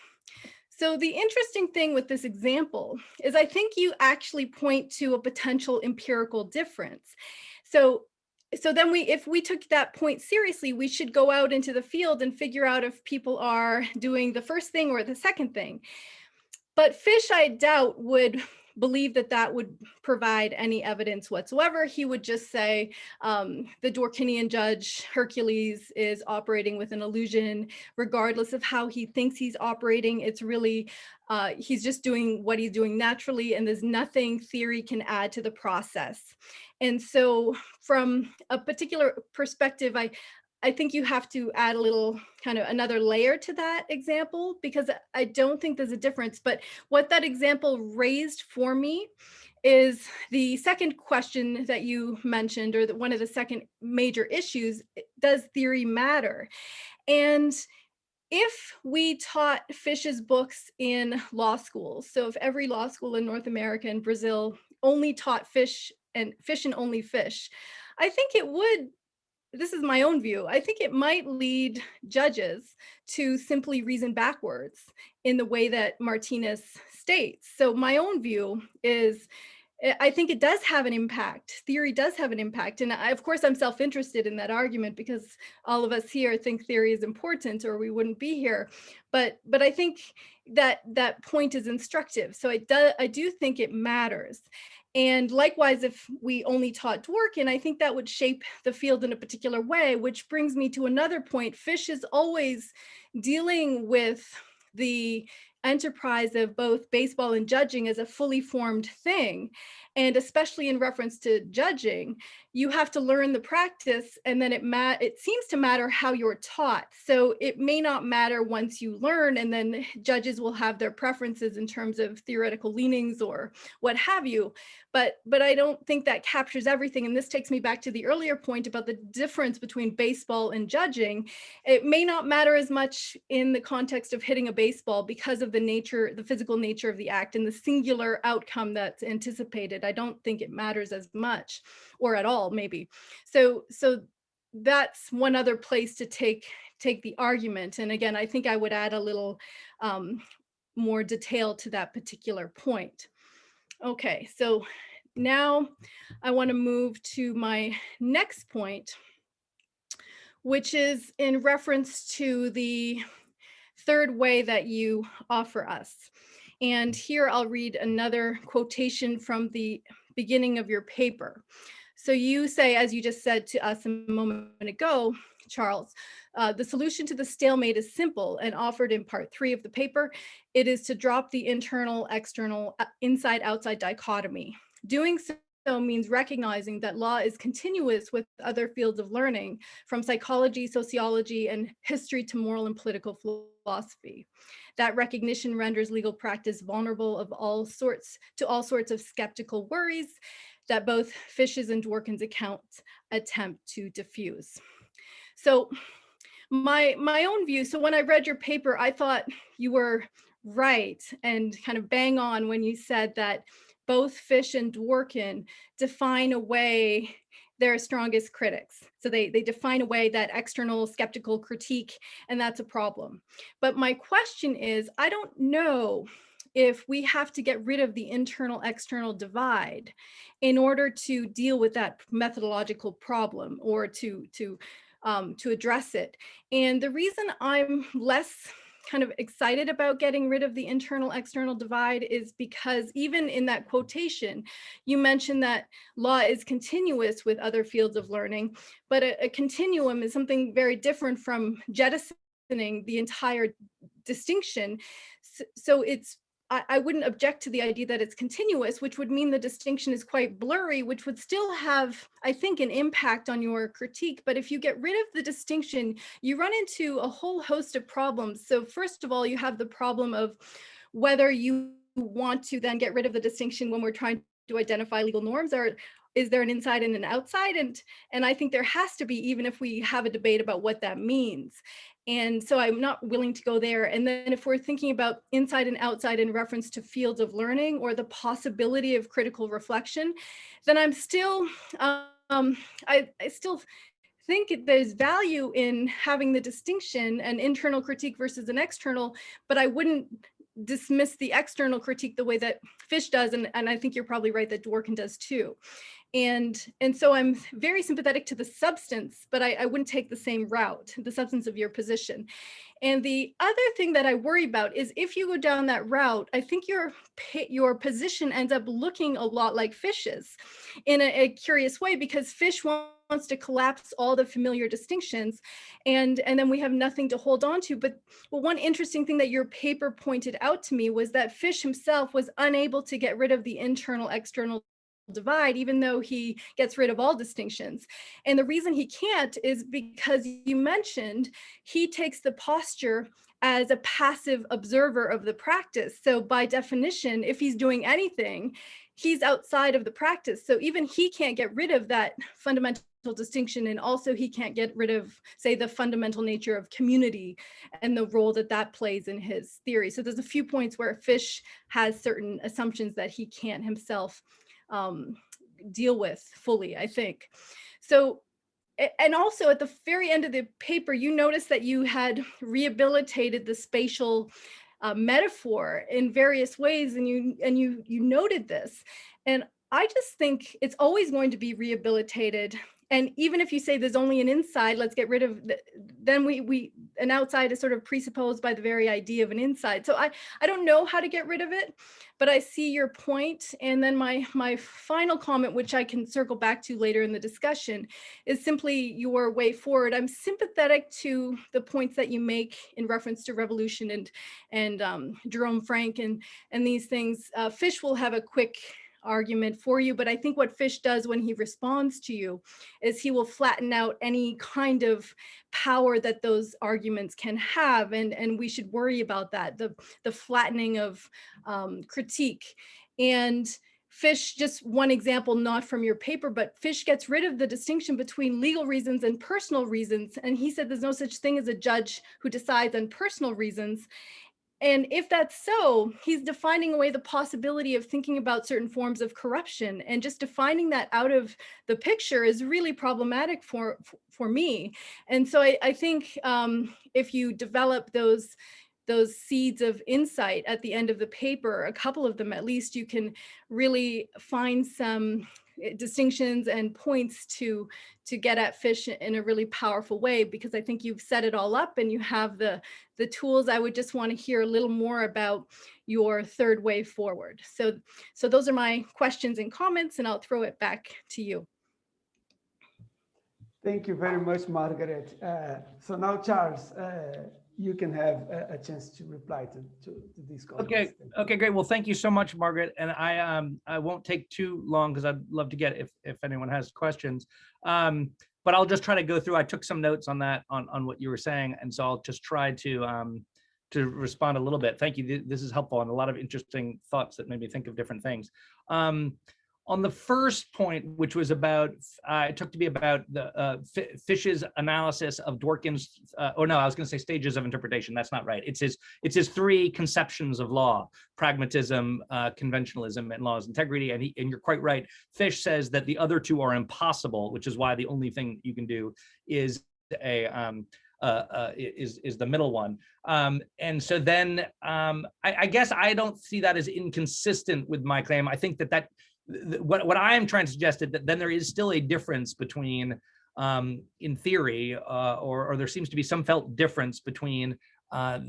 So the interesting thing with this example is I think you actually point to a potential empirical difference. So then if we took that point seriously, we should go out into the field and figure out if people are doing the first thing or the second thing. But Fish, I doubt, would believe that that would provide any evidence whatsoever. He would just say the Dworkinian judge Hercules is operating with an illusion, regardless of how he thinks he's operating. It's really, he's just doing what he's doing naturally, and there's nothing theory can add to the process. And so from a particular perspective, I think you have to add a little kind of another layer to that example, because I don't think there's a difference. But what that example raised for me is the second question that you mentioned, or one of the second major issues: does theory matter? And if we taught Fish's books in law schools, so if every law school in North America and Brazil only taught Fish and only Fish, I think it would, this is my own view, I think it might lead judges to simply reason backwards in the way that Martinez states. So my own view is, I think it does have an impact. Theory does have an impact. And of course, I'm self-interested in that argument because all of us here think theory is important, or we wouldn't be here. But I think that point is instructive. So I do think it matters. And likewise, if we only taught Dworkin, I think that would shape the field in a particular way, which brings me to another point. Fish is always dealing with the enterprise of both baseball and judging as a fully formed thing. And especially in reference to judging, you have to learn the practice, and then it seems to matter how you're taught. So it may not matter once you learn, and then judges will have their preferences in terms of theoretical leanings or what have you. But I don't think that captures everything. And this takes me back to the earlier point about the difference between baseball and judging. It may not matter as much in the context of hitting a baseball because of the physical nature of the act and the singular outcome that's anticipated. I don't think it matters as much, or at all, maybe. So that's one other place to take the argument. And again, I think I would add a little more detail to that particular point. Okay, so now I want to move to my next point, which is in reference to the third way that you offer us. And here I'll read another quotation from the beginning of your paper. So you say, as you just said to us a moment ago, Charles, the solution to the stalemate is simple and offered in part 3 of the paper. It is to drop the internal, external, inside, outside dichotomy. Doing so means recognizing that law is continuous with other fields of learning, from psychology, sociology, and history to moral and political philosophy. That recognition renders legal practice vulnerable to all sorts of skeptical worries that both Fish's and Dworkin's accounts attempt to diffuse. So my own view, so when I read your paper, I thought you were right and kind of bang on when you said that both Fish and Dworkin define away their strongest critics. So they define away that external skeptical critique, and that's a problem. But my question is, I don't know if we have to get rid of the internal-external divide in order to deal with that methodological problem or to address it. And the reason I'm less kind of excited about getting rid of the internal-external divide is because even in that quotation, you mentioned that law is continuous with other fields of learning, but a continuum is something very different from jettisoning the entire distinction. So I wouldn't object to the idea that it's continuous, which would mean the distinction is quite blurry, which would still have, I think, an impact on your critique. But if you get rid of the distinction, you run into a whole host of problems. So first of all, you have the problem of whether you want to then get rid of the distinction when we're trying to identify legal norms, or is there an inside and an outside? And I think there has to be, even if we have a debate about what that means. And so I'm not willing to go there. And then if we're thinking about inside and outside in reference to fields of learning or the possibility of critical reflection, then I'm still, I still think there's value in having the distinction, an internal critique versus an external, but I wouldn't dismiss the external critique the way that Fish does. And I think you're probably right that Dworkin does too. And so I'm very sympathetic to the substance, but I wouldn't take the same route, the substance of your position. And the other thing that I worry about is if you go down that route, I think your position ends up looking a lot like Fish's in a curious way, because Fish wants to collapse all the familiar distinctions, and then we have nothing to hold on to. But one interesting thing that your paper pointed out to me was that Fish himself was unable to get rid of the internal-external divide, even though he gets rid of all distinctions. And the reason he can't is because you mentioned he takes the posture as a passive observer of the practice. So by definition, if he's doing anything, he's outside of the practice. So even he can't get rid of that fundamental distinction, and also he can't get rid of, say, the fundamental nature of community and the role that that plays in his theory. So there's a few points where Fish has certain assumptions that he can't himself deal with fully, I think. So, and also at the very end of the paper, you noticed that you had rehabilitated the spatial metaphor in various ways, and you noted this. And I just think it's always going to be rehabilitated. And even if you say there's only an inside, let's get rid of, then an outside is sort of presupposed by the very idea of an inside. So I don't know how to get rid of it, but I see your point. And then my final comment, which I can circle back to later in the discussion, is simply your way forward. I'm sympathetic to the points that you make in reference to revolution and Jerome Frank and these things. Fish will have a quick argument for you, but I think what Fish does when he responds to you is he will flatten out any kind of power that those arguments can have, and we should worry about that, the flattening of critique. And Fish, just one example, not from your paper, but Fish gets rid of the distinction between legal reasons and personal reasons, and he said there's no such thing as a judge who decides on personal reasons. And if that's so, he's defining away the possibility of thinking about certain forms of corruption, and just defining that out of the picture is really problematic for me. And so I think if you develop those seeds of insight at the end of the paper, a couple of them at least, you can really find some distinctions and points to get at Fish in a really powerful way, because I think you've set it all up and you have the tools. I would just want to hear a little more about your third way forward. So those are my questions and comments, and I'll throw it back to you. Thank you very much, Margaret. So now, Charles, you can have a chance to reply to these comments. Okay, great. Well, thank you so much, Margaret. And I won't take too long because I'd love to get if anyone has questions. But I'll just try to go through. I took some notes on that, on what you were saying, and so I'll just try to respond a little bit. Thank you. This is helpful, and a lot of interesting thoughts that made me think of different things. On the first point, which was about, it took to be about the Fish's analysis of Dworkin's, or no, I was going to say stages of interpretation. That's not right. It's his three conceptions of law: pragmatism, conventionalism, and law's integrity. And you're quite right. Fish says that the other two are impossible, which is why the only thing you can do is is the middle one. And so then I guess I don't see that as inconsistent with my claim. I think that what I am trying to suggest is that then there is still a difference between, in theory, or there seems to be some felt difference between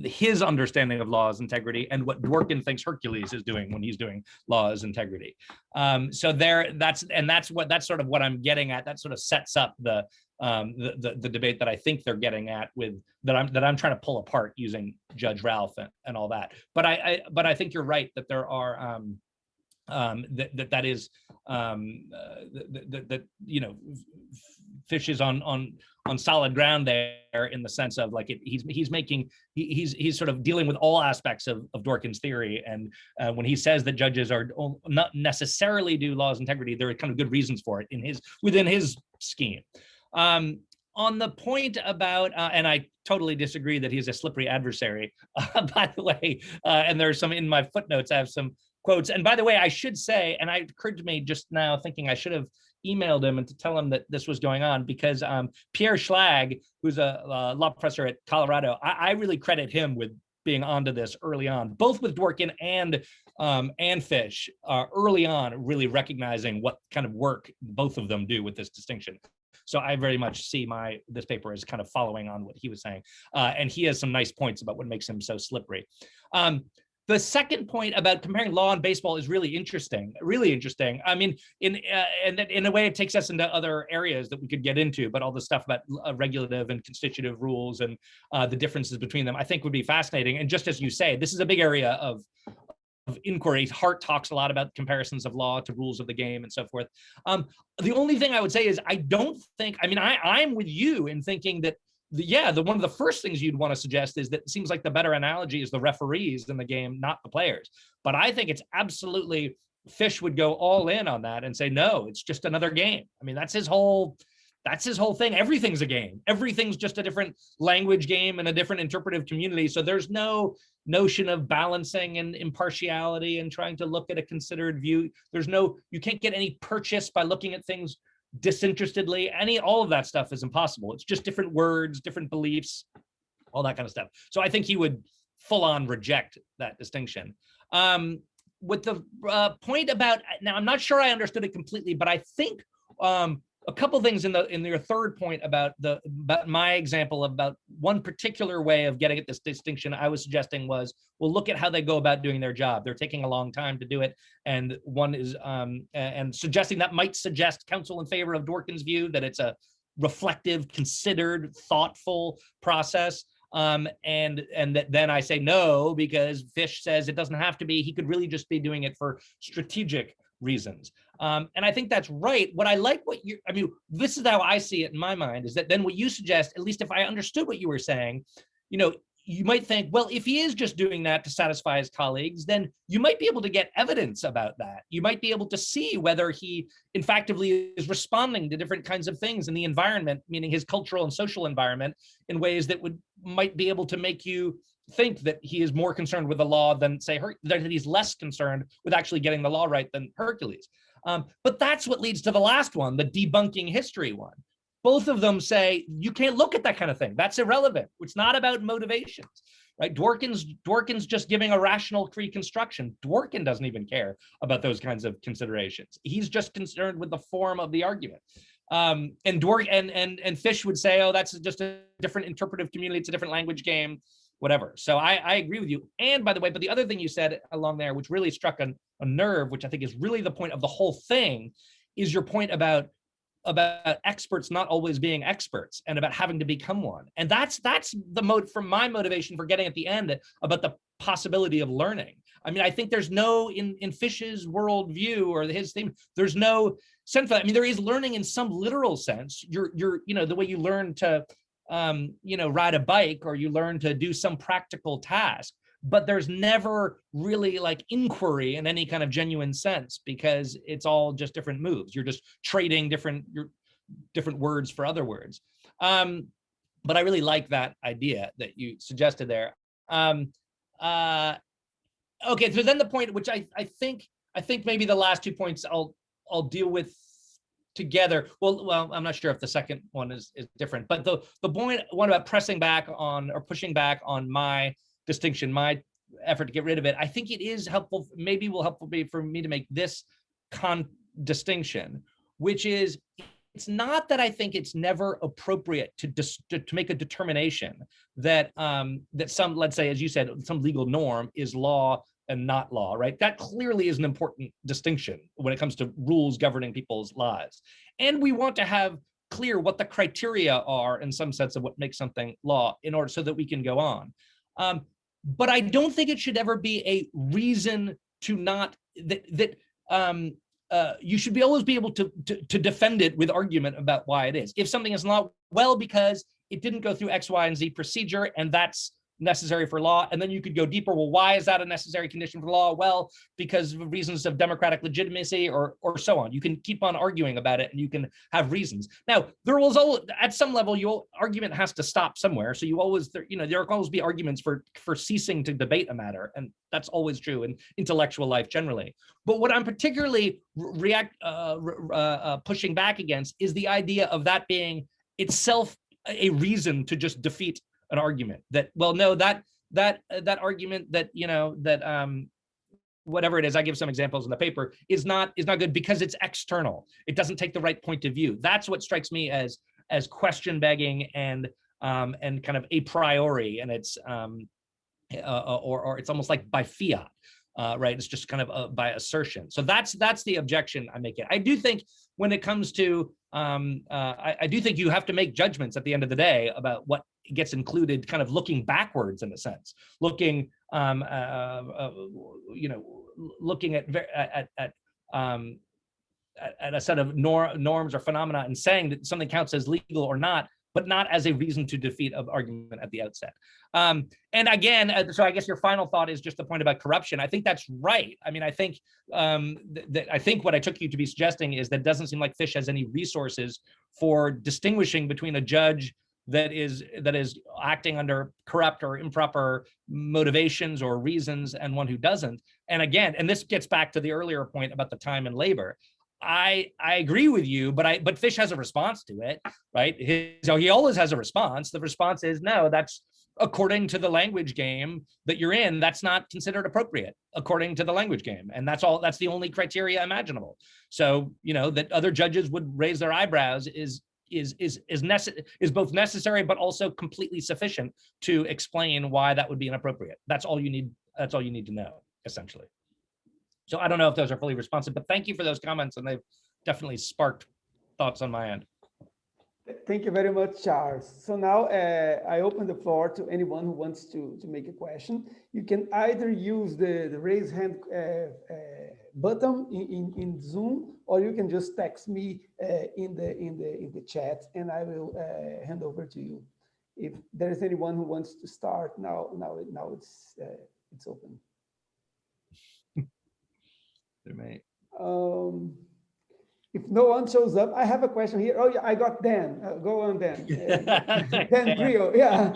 his understanding of law's integrity and what Dworkin thinks Hercules is doing when he's doing law's integrity. So that's sort of what I'm getting at. That sort of sets up the debate that I think they're getting at with that I'm trying to pull apart using Judge Ralph and all that. But I think you're right that there are. That is you know, Fish is on solid ground there, in the sense of like he's sort of dealing with all aspects of Dworkin's theory, and when he says that judges are not necessarily do law's integrity, there are kind of good reasons for it within his scheme. On the point about, and I totally disagree that he's a slippery adversary, by the way, and there's some in my footnotes, I have some quotes. And by the way, I should say, and it occurred to me just now thinking I should have emailed him and to tell him that this was going on, because Pierre Schlag, who's a law professor at Colorado, I really credit him with being onto this early on, both with Dworkin and Fish, early on, really recognizing what kind of work both of them do with this distinction. So I very much see this paper as kind of following on what he was saying. And he has some nice points about what makes him so slippery. The second point about comparing law and baseball is really interesting, really interesting. I mean, in a way, it takes us into other areas that we could get into, but all the stuff about regulative and constitutive rules and the differences between them, I think would be fascinating. And just as you say, this is a big area of inquiry. Hart talks a lot about comparisons of law to rules of the game and so forth. The only thing I would say is I don't think, I mean, I'm with you in thinking that one of the first things you'd want to suggest is that it seems like the better analogy is the referees in the game, not the players. But I think it's absolutely, Fish would go all in on that and say, no, it's just another game. I mean, that's his whole thing. Everything's a game. Everything's just a different language game and a different interpretive community. So there's no notion of balancing and impartiality and trying to look at a considered view. You can't get any purchase by looking at things disinterestedly. All of that stuff is impossible. It's just different words, different beliefs, all that kind of stuff. So I think he would full on reject that distinction. With the point about, now I'm not sure I understood it completely, but I think a couple things in your third point about my example about one particular way of getting at this distinction I was suggesting was, well, look at how they go about doing their job. They're taking a long time to do it, and one is and suggesting that might suggest counsel in favor of Dworkin's view that it's a reflective, considered, thoughtful process. And that then I say no, because Fish says it doesn't have to be. He could really just be doing it for strategic reasons. And I think that's right. What I like this is how I see it in my mind, is that then what you suggest, at least if I understood what you were saying, you might think, well, if he is just doing that to satisfy his colleagues, then you might be able to get evidence about that. You might be able to see whether he effectively is responding to different kinds of things in the environment, meaning his cultural and social environment, in ways that might be able to make you think that he is more concerned with the law than, say, that he's less concerned with actually getting the law right than Hercules. But that's what leads to the last one, the debunking history one. Both of them say you can't look at that kind of thing. That's irrelevant. It's not about motivations, right? Dworkin's just giving a rational reconstruction. Dworkin doesn't even care about those kinds of considerations. He's just concerned with the form of the argument. And Fish would say, oh, that's just a different interpretive community. It's a different language game, whatever. So I agree with you. And by the way, but the other thing you said along there, which really struck a nerve, which I think is really the point of the whole thing, is your point about experts not always being experts and about having to become one. And that's the mode from my motivation for getting at the end about the possibility of learning. I mean, I think there's no, in Fish's worldview or his theme, there's no sense of that. I mean, there is learning in some literal sense. You're the way you learn to, ride a bike, or you learn to do some practical task, but there's never really like inquiry in any kind of genuine sense, because it's all just different moves. You're just trading different words for other words. But I really like that idea that you suggested there. Okay, so then the point, which I think maybe the last 2 points I'll deal with together. Well, I'm not sure if the second one is different, but the point one about pressing back on or pushing back on my distinction, my effort to get rid of it, I think it is helpful, maybe will helpful be for me to make this distinction, which is, it's not that I think it's never appropriate to make a determination that that some, let's say, as you said, some legal norm is law and not law, right? That clearly is an important distinction when it comes to rules governing people's lives. And we want to have clear what the criteria are in some sense of what makes something law, in order so that we can go on. But I don't think it should ever be a reason to not, you should always be able to defend it with argument about why it is. If something is not, well, because it didn't go through X, Y, and Z procedure, and that's necessary for law. And then you could go deeper. Well, why is that a necessary condition for law? Well, because of reasons of democratic legitimacy, or so on. You can keep on arguing about it, and you can have reasons. Now, there will always, at some level, your argument has to stop somewhere. So you always, there will always be arguments for ceasing to debate a matter, and that's always true in intellectual life generally. But what I'm particularly pushing back against is the idea of that being itself a reason to just defeat an argument. That, well, no, that argument that, whatever it is, I give some examples in the paper, is not good because it's external. It doesn't take the right point of view. That's what strikes me as question begging and kind of a priori, and it's or it's almost like by fiat, right? It's just kind of by assertion. So that's the objection I make. I do think when it comes to I do think you have to make judgments at the end of the day about what gets included, kind of looking backwards in a sense, looking looking at a set of norms or phenomena and saying that something counts as legal or not, but not as a reason to defeat an argument at the outset. And again, so I guess your final thought is just the point about corruption. I think that's right. I mean, I think I think what I took you to be suggesting is that it doesn't seem like Fish has any resources for distinguishing between a judge that is acting under corrupt or improper motivations or reasons and one who doesn't. And again, and this gets back to the earlier point about the time and labor. I agree with you, but Fish has a response to it, right? So he always has a response. The response is, no, that's according to the language game that you're in, that's not considered appropriate according to the language game. And that's the only criteria imaginable. So, that other judges would raise their eyebrows is both necessary, but also completely sufficient to explain why that would be inappropriate. That's all you need. That's all you need to know, essentially. So I don't know if those are fully responsive, but thank you for those comments. And they've definitely sparked thoughts on my end. Thank you very much, Charles. So now I open the floor to anyone who wants to make a question. You can either use the raise hand button in Zoom, or you can just text me in the chat, and I will hand over to you. If there is anyone who wants to start now it's open. There may. If no one shows up, I have a question here. Oh, yeah, I got Dan. Go on, Dan. Dan Brio, yeah.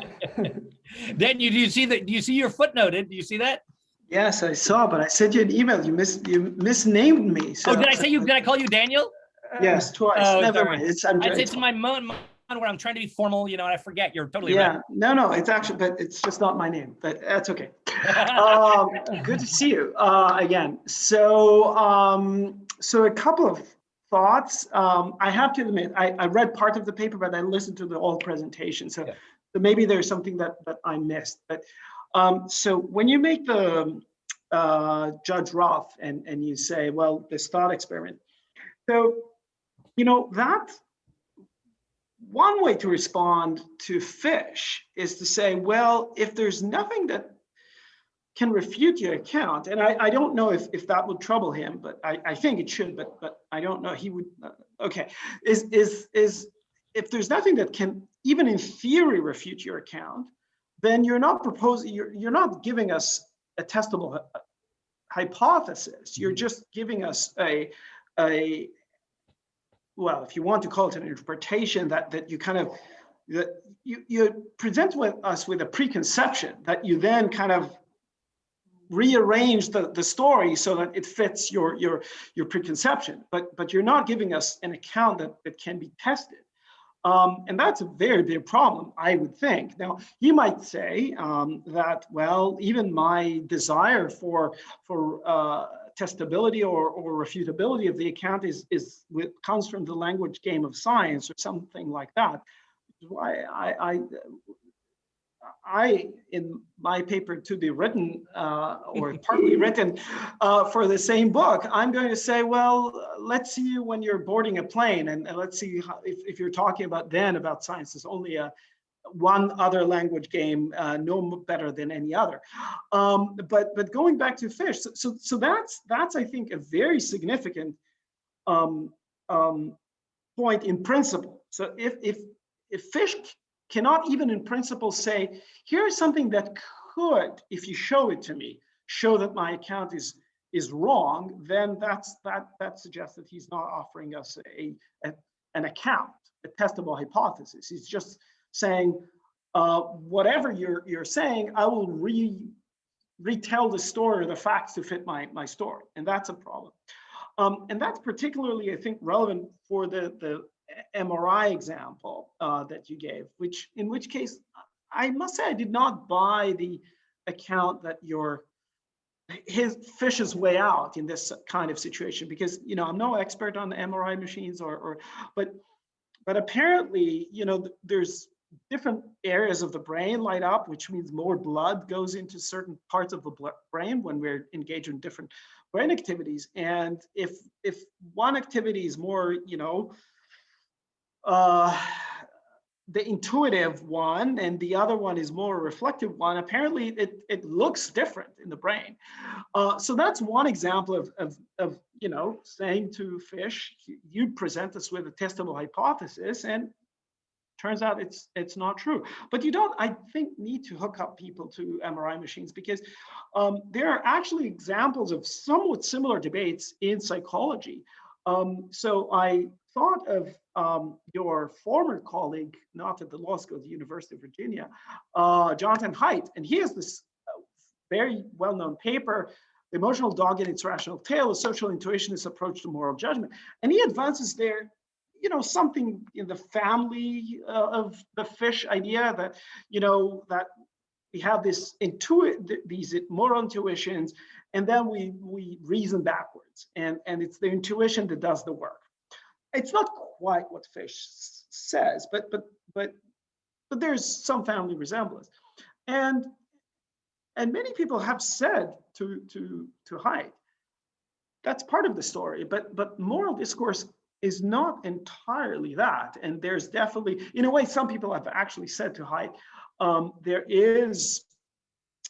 Dan, do you see your footnoted? Do you see that? Yes, I saw, but I sent you an email. You misnamed me. So. Oh, did I call you Daniel? Yes, twice. Oh, Never sorry. mind. It's my moment where I'm trying to be formal, and I forget. You're totally right. No, it's actually, but it's just not my name, but that's okay. Good to see you again. So a couple of thoughts. I have to admit, I read part of the paper, but I listened to the whole presentation. So maybe there's something that I missed. But so when you make the Judge Roth and you say, well, this thought experiment. So, that one way to respond to Fish is to say, well, if there's nothing that can refute your account, and I don't know if that would trouble him, but I think it should, but I don't know, he would, okay, is if there's nothing that can even in theory refute your account, then you're not proposing, you're not giving us a testable hypothesis, you're just giving us a well, if you want to call it an interpretation that you kind of, that you present us with a preconception that you then kind of rearrange the story so that it fits your preconception, but you're not giving us an account that can be tested. And that's a very big problem, I would think. Now, you might say that, well, even my desire for testability or refutability of the account comes from the language game of science or something like that. Why I in my paper to be written or partly written for the same book, I'm going to say, well, let's see you when you're boarding a plane, and let's see how, if you're talking about science, there's only one other language game, no better than any other. But going back to Fish, so that's I think a very significant point in principle. So if Fish cannot even in principle say, here's something that could, if you show it to me, show that my account is wrong, then that suggests that he's not offering us an account, a testable hypothesis. He's just saying, whatever you're saying, I will retell the story or the facts to fit my story, and that's a problem. And that's particularly, I think, relevant for the MRI example that you gave, in which case, I must say I did not buy the account that Fish's way out in this kind of situation, because I'm no expert on the MRI machines but apparently there's different areas of the brain light up, which means more blood goes into certain parts of the brain when we're engaged in different brain activities. And if one activity is more, the intuitive one, and the other one is more reflective one, apparently it looks different in the brain. So that's one example of saying to Fish, you present us with a testable hypothesis, and turns out it's not true. But you don't, I think, need to hook up people to MRI machines, because there are actually examples of somewhat similar debates in psychology. So I thought of your former colleague, not at the law school, at the University of Virginia, Jonathan Haidt, and he has this very well-known paper, The Emotional Dog and Its Rational Tail, A Social Intuitionist Approach to Moral Judgment. And he advances there, something in the family of the Fish idea that, that have these moral intuitions, and then we reason backwards, and it's the intuition that does the work. It's not quite what Fish says, but there's some family resemblance, and many people have said to Haidt, that's part of the story, but moral discourse is not entirely that. And there's definitely, in a way, some people have actually said to Haidt, there is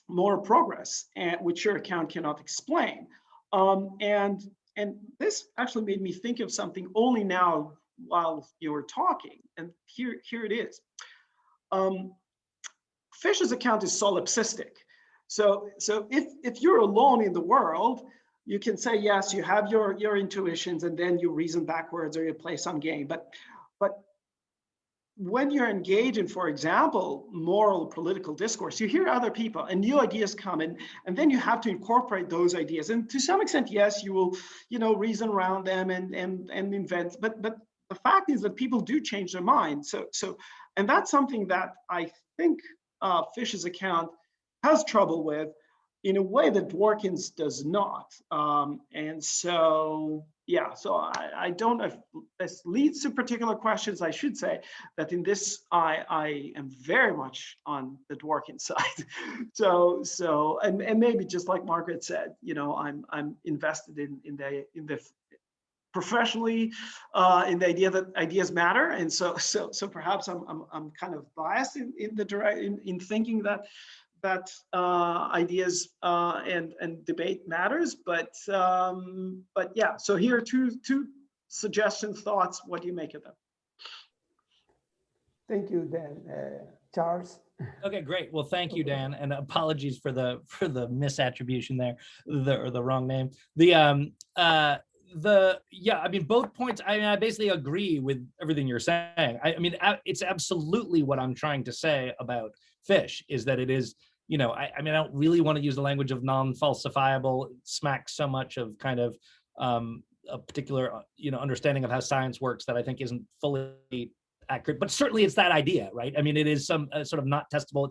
more progress, which your account cannot explain. And this actually made me think of something only now while you were talking, and here it is. Fish's account is solipsistic. So if you're alone in the world, you can say, yes, you have your intuitions, and then you reason backwards or you play some game. But when you're engaged in, for example, moral political discourse, you hear other people and new ideas come in, and then you have to incorporate those ideas. And to some extent, yes, you will, reason around them and invent. But the fact is that people do change their mind. And that's something that I think Fish's account has trouble with, in a way that Dworkin's does not. And so, yeah, so I don't know if this leads to particular questions. I should say that in this, I am very much on the Dworkin side. So and maybe just like Margaret said, I'm invested in the professionally in the idea that ideas matter, and so perhaps I'm kind of biased in thinking that ideas and debate matters, but yeah. So here are two suggestions, thoughts. What do you make of them? Thank you, Dan. Charles. Okay, great. Well, thank you, Dan, and apologies for the misattribution there, the wrong name. I mean, both points, I basically agree with everything you're saying. I mean, it's absolutely what I'm trying to say about Fish, is that it is, I mean, I don't really want to use the language of non-falsifiable. It smacks so much of kind of a particular, understanding of how science works that I think isn't fully accurate, but certainly it's that idea, right? I mean, it is some sort of not testable.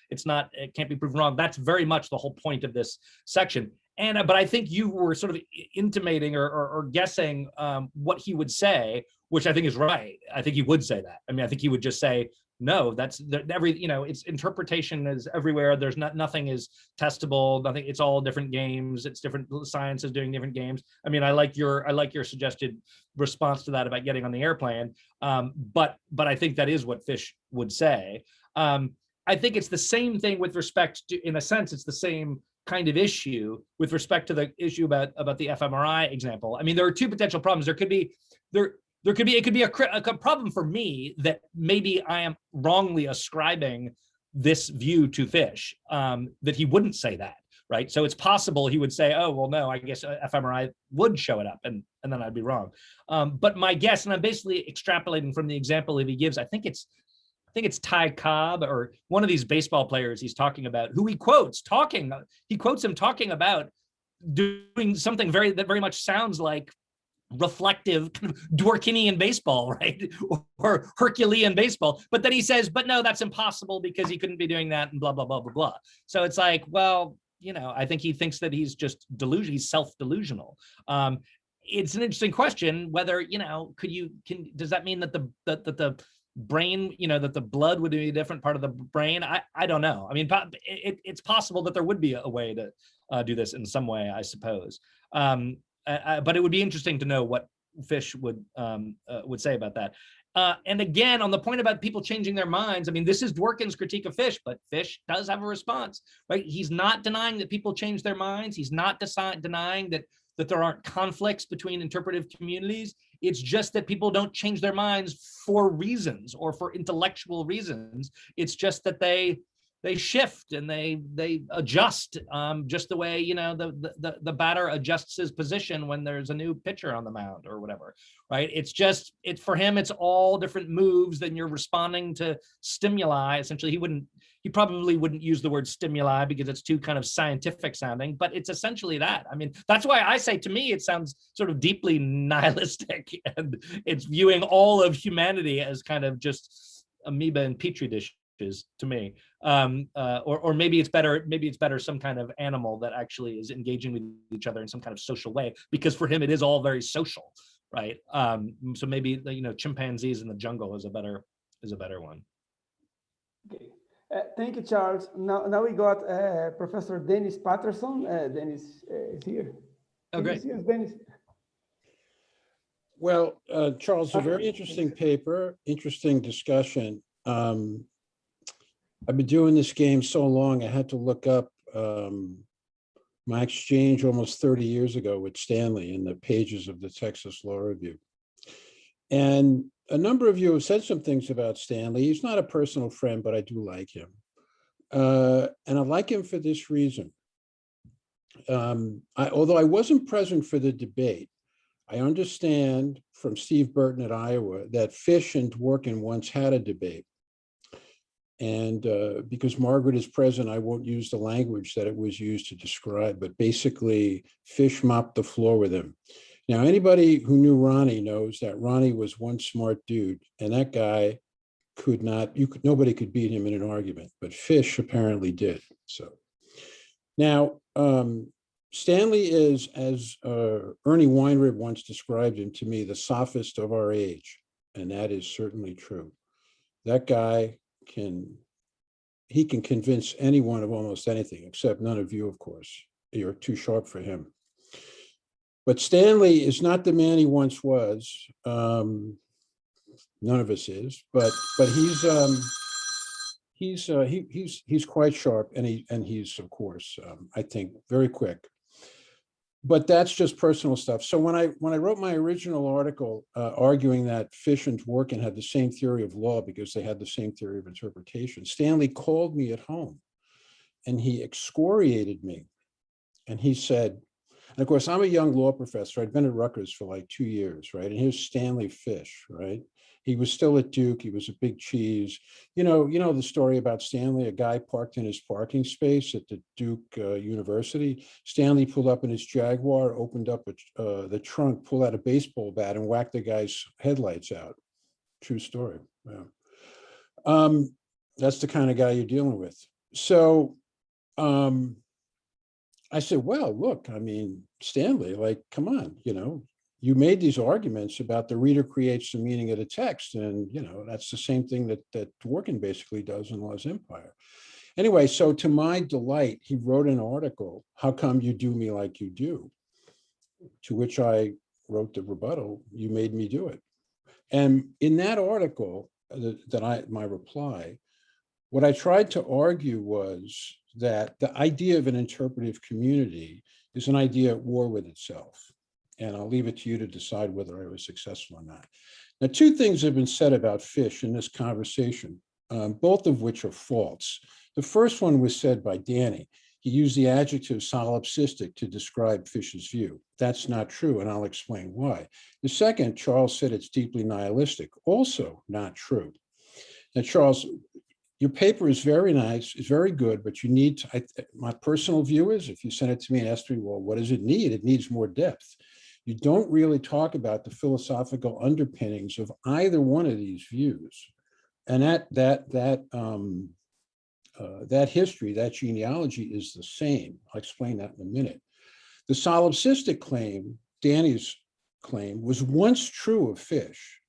It can't be proven wrong. That's very much the whole point of this section. And, but I think you were sort of intimating or guessing what he would say, which I think is right. I think he would say that. I mean, I think he would just say, no, that's it's interpretation is everywhere. There's nothing is testable. Nothing. It's all different games. It's different sciences doing different games. I mean, I like your suggested response to that about getting on the airplane. But I think that is what Fish would say. I think it's the same thing with respect to, in a sense, it's the same kind of issue with respect to the issue about the fMRI example. I mean, there are two potential problems. It could be a problem for me that maybe I am wrongly ascribing this view to Fish, that he wouldn't say that, right? So it's possible he would say, oh, well, no, I guess fMRI would show it up, and then I'd be wrong. But my guess, and I'm basically extrapolating from the example that he gives, I think it's Ty Cobb or one of these baseball players he's talking about, who he quotes him talking about doing something that very much sounds like reflective kind of Dworkinian baseball, right? Or Herculean baseball. But then he says, but no, that's impossible because he couldn't be doing that and blah, blah, blah, blah, blah. So it's like, well, I think he thinks that he's just delusional, he's self-delusional. It's an interesting question whether, does that mean that the brain, that the blood would be a different part of the brain? I don't know. I mean, it's possible that there would be a way to do this in some way, I suppose. But it would be interesting to know what Fish would say about that. And again, on the point about people changing their minds, I mean, this is Dworkin's critique of Fish, but Fish does have a response, right? He's not denying that people change their minds. He's not denying that there aren't conflicts between interpretive communities. It's just that people don't change their minds for reasons or for intellectual reasons. It's just that they shift and they adjust, just the way the batter adjusts his position when there's a new pitcher on the mound or whatever, right? It's for him, it's all different moves. Then you're responding to stimuli. Essentially, he probably wouldn't use the word stimuli because it's too kind of scientific sounding, but it's essentially that. I mean, that's why I say, to me, it sounds sort of deeply nihilistic, and it's viewing all of humanity as kind of just amoeba and petri dish fishes to me. Or maybe it's better some kind of animal that actually is engaging with each other in some kind of social way, because for him it is all very social, right? So maybe, you know, chimpanzees in the jungle is a better one. Okay. Thank you, Charles. Now we got Professor Dennis Patterson. Dennis is here. Oh, great. Yes, Dennis. Well, Charles, a very interesting paper, interesting discussion. I've been doing this game so long, I had to look up my exchange almost 30 years ago with Stanley in the pages of the Texas Law Review. And a number of you have said some things about Stanley. He's not a personal friend, but I do like him. And I like him for this reason. Although I wasn't present for the debate, I understand from Steve Burton at Iowa that Fish and Dworkin once had a debate. And because Margaret is present, I won't use the language that it was used to describe, but basically Fish mopped the floor with him. Now, anybody who knew Ronnie knows that Ronnie was one smart dude, and that guy could not, nobody could beat him in an argument, but Fish apparently did. So now, Stanley is, as Ernie Weinrib once described him to me, the sophist of our age, and that is certainly true. That guy can convince anyone of almost anything, except none of you, of course. You're too sharp for him. But Stanley is not the man he once was. None of us is, but he's quite sharp, and he's of course I think very quick. But that's just personal stuff. So when I wrote my original article arguing that Fish and Dworkin had the same theory of law because they had the same theory of interpretation, Stanley called me at home and he excoriated me. And he said, and of course, I'm a young law professor. I'd been at Rutgers for like 2 years, right? And here's Stanley Fish, right? He was still at Duke. He was a big cheese. You know the story about Stanley, a guy parked in his parking space at the Duke University. Stanley pulled up in his Jaguar, opened up the trunk, pulled out a baseball bat and whacked the guy's headlights out. True story. Yeah. That's the kind of guy you're dealing with. So I said, well, look, I mean, Stanley, like, come on, you made these arguments about the reader creates the meaning of the text. And, that's the same thing that Dworkin basically does in Law's Empire. Anyway, so to my delight, he wrote an article, How Come You Do Me Like You Do? To which I wrote the rebuttal, you made me do it. And in that article, my reply, what I tried to argue was that the idea of an interpretive community is an idea at war with itself. And I'll leave it to you to decide whether I was successful or not. Now, two things have been said about Fish in this conversation, both of which are false. The first one was said by Danny. He used the adjective solipsistic to describe Fish's view. That's not true, and I'll explain why. The second, Charles said it's deeply nihilistic, also not true. Now, Charles, your paper is very nice, it's very good, but you need to, my personal view is, if you send it to me and ask me, well, what does it need? It needs more depth. You don't really talk about the philosophical underpinnings of either one of these views. And that history, that genealogy is the same. I'll explain that in a minute. The solipsistic claim, Danny's claim, was once true of Fish.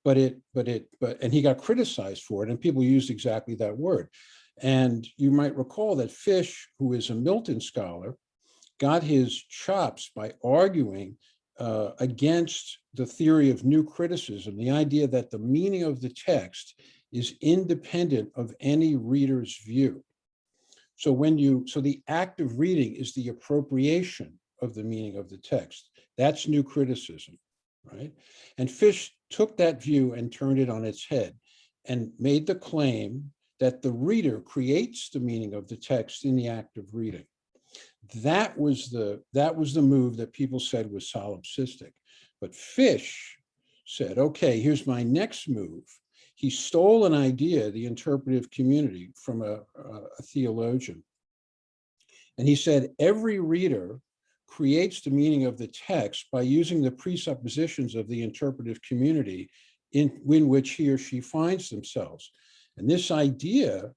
And he got criticized for it, and people used exactly that word. And you might recall that Fish, who is a Milton scholar, got his chops by arguing against the theory of new criticism, the idea that the meaning of the text is independent of any reader's view. So the act of reading is the appropriation of the meaning of the text. That's new criticism, right? And Fish took that view and turned it on its head and made the claim that the reader creates the meaning of the text in the act of reading. That was the move that people said was solipsistic. But Fish said, okay, here's my next move. He stole an idea, the interpretive community, from a theologian. And he said, every reader creates the meaning of the text by using the presuppositions of the interpretive community in which he or she finds themselves. And this idea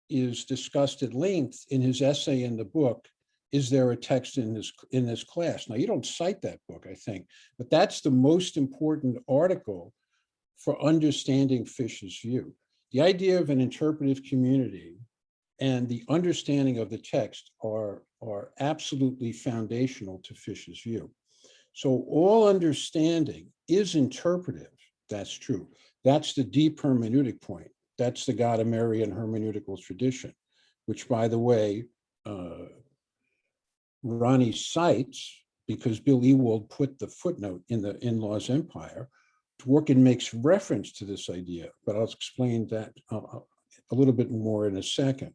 is discussed at length in his essay in the book, Is There a Text in this Class? Now, you don't cite that book, I think, but that's the most important article for understanding Fish's view. The idea of an interpretive community and the understanding of the text are absolutely foundational to Fish's view. So all understanding is interpretive. That's true. That's the deep hermeneutic point. That's the Gadamerrian hermeneutical tradition, which, by the way, Ronnie cites because Bill Ewald put the footnote in Law's Empire. Dworkin makes reference to this idea, but I'll explain that a little bit more in a second.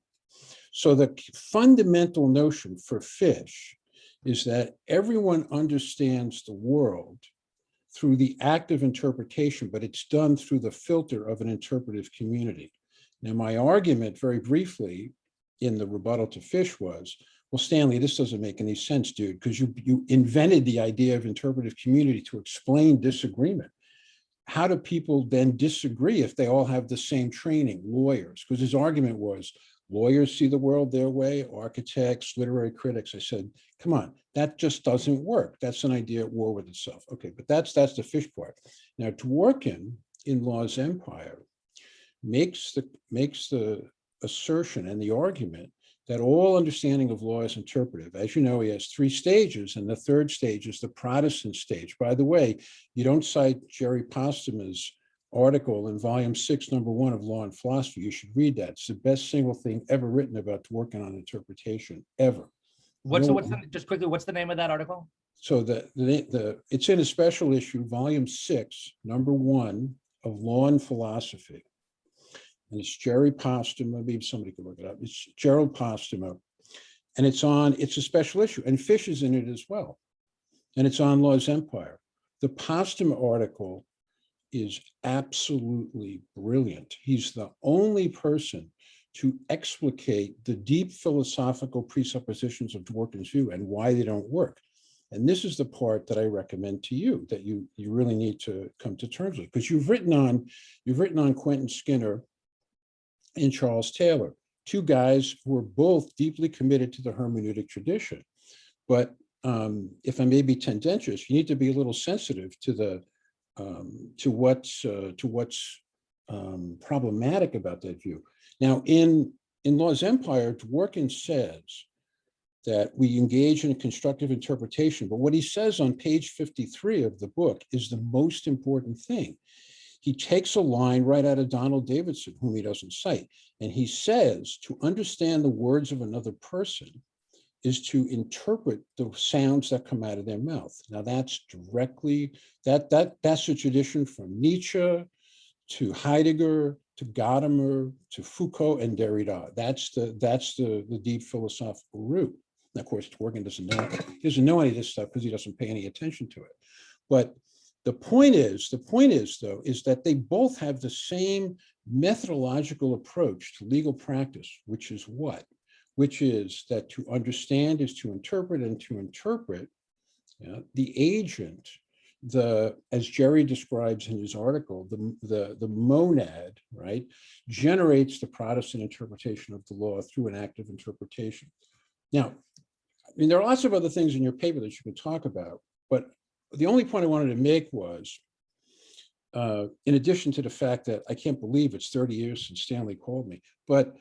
So the fundamental notion for Fish is that everyone understands the world through the act of interpretation, but it's done through the filter of an interpretive community. Now, my argument, very briefly, in the rebuttal to Fish was, well, Stanley, this doesn't make any sense, dude, because you invented the idea of interpretive community to explain disagreement. How do people then disagree if they all have the same training? Lawyers, because his argument was lawyers see the world their way, architects, literary critics. I said, come on, that just doesn't work. That's an idea at war with itself. Okay, but that's the Fish part. Now, Dworkin in Law's Empire makes the assertion and the argument that all understanding of law is interpretive. As you know, he has 3 stages, and the 3rd stage is the Protestant stage. By the way, you don't cite Jerry Postma's article in volume 6, number 1 of Law and Philosophy. You should read that. It's the best single thing ever written about Dworkin on interpretation, ever. Just quickly, what's the name of that article? So it's in a special issue, volume 6, number 1 of Law and Philosophy. And it's Jerry Postma, maybe somebody could look it up. It's Gerald Postma, and it's a special issue, and Fish is in it as well. And it's on Law's Empire. The Postma article is absolutely brilliant. He's the only person to explicate the deep philosophical presuppositions of Dworkin's view and why they don't work. And this is the part that I recommend to you that you really need to come to terms with, because you've written on Quentin Skinner and Charles Taylor, 2 guys who are both deeply committed to the hermeneutic tradition. But if I may be tendentious, you need to be a little sensitive to what's problematic about that view. Now, in Law's Empire, Dworkin says that we engage in a constructive interpretation, but what he says on page 53 of the book is the most important thing. He takes a line right out of Donald Davidson, whom he doesn't cite, and he says to understand the words of another person is to interpret the sounds that come out of their mouth. Now, that's directly, that's a tradition from Nietzsche to Heidegger to Gadamer to Foucault and Derrida. That's the deep philosophical root. And of course, Dworkin doesn't know any of this stuff because he doesn't pay any attention to it. But the point is that they both have the same methodological approach to legal practice, which is what? Which is that to understand is to interpret, and to interpret, the agent, as Jerry describes in his article, the monad, right, generates the Protestant interpretation of the law through an active interpretation. Now, I mean, there are lots of other things in your paper that you can talk about, but the only point I wanted to make was, in addition to the fact that I can't believe it's 30 years since Stanley called me, but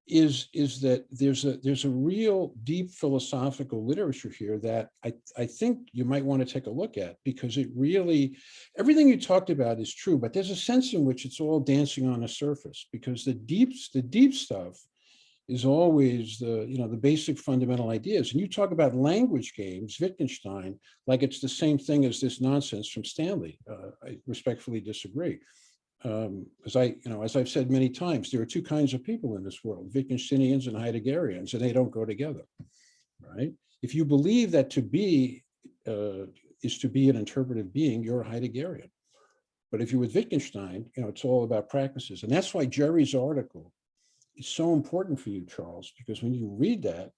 is that there's a real deep philosophical literature here that I think you might want to take a look at, because it really, everything you talked about is true, but there's a sense in which it's all dancing on the surface, because the deep stuff is always the basic fundamental ideas. And you talk about language games, Wittgenstein, like it's the same thing as this nonsense from Stanley. I respectfully disagree. As I've said many times, there are 2 kinds of people in this world, Wittgensteinians and Heideggerians, and they don't go together, right? If you believe that to be is to be an interpretive being, you're a Heideggerian. But if you're with Wittgenstein, it's all about practices. And that's why Jerry's article is so important for you, Charles, because when you read that,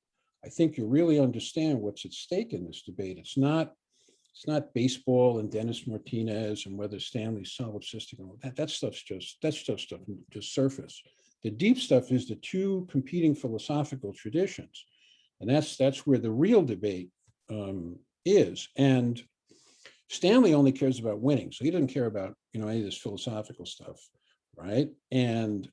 I think you really understand what's at stake in this debate. It's not It's not baseball and Dennis Martinez and whether Stanley's solipsistic and all that. That stuff's just surface. The deep stuff is the two competing philosophical traditions, and that's where the real debate is. And Stanley only cares about winning, so he doesn't care about any of this philosophical stuff, right? And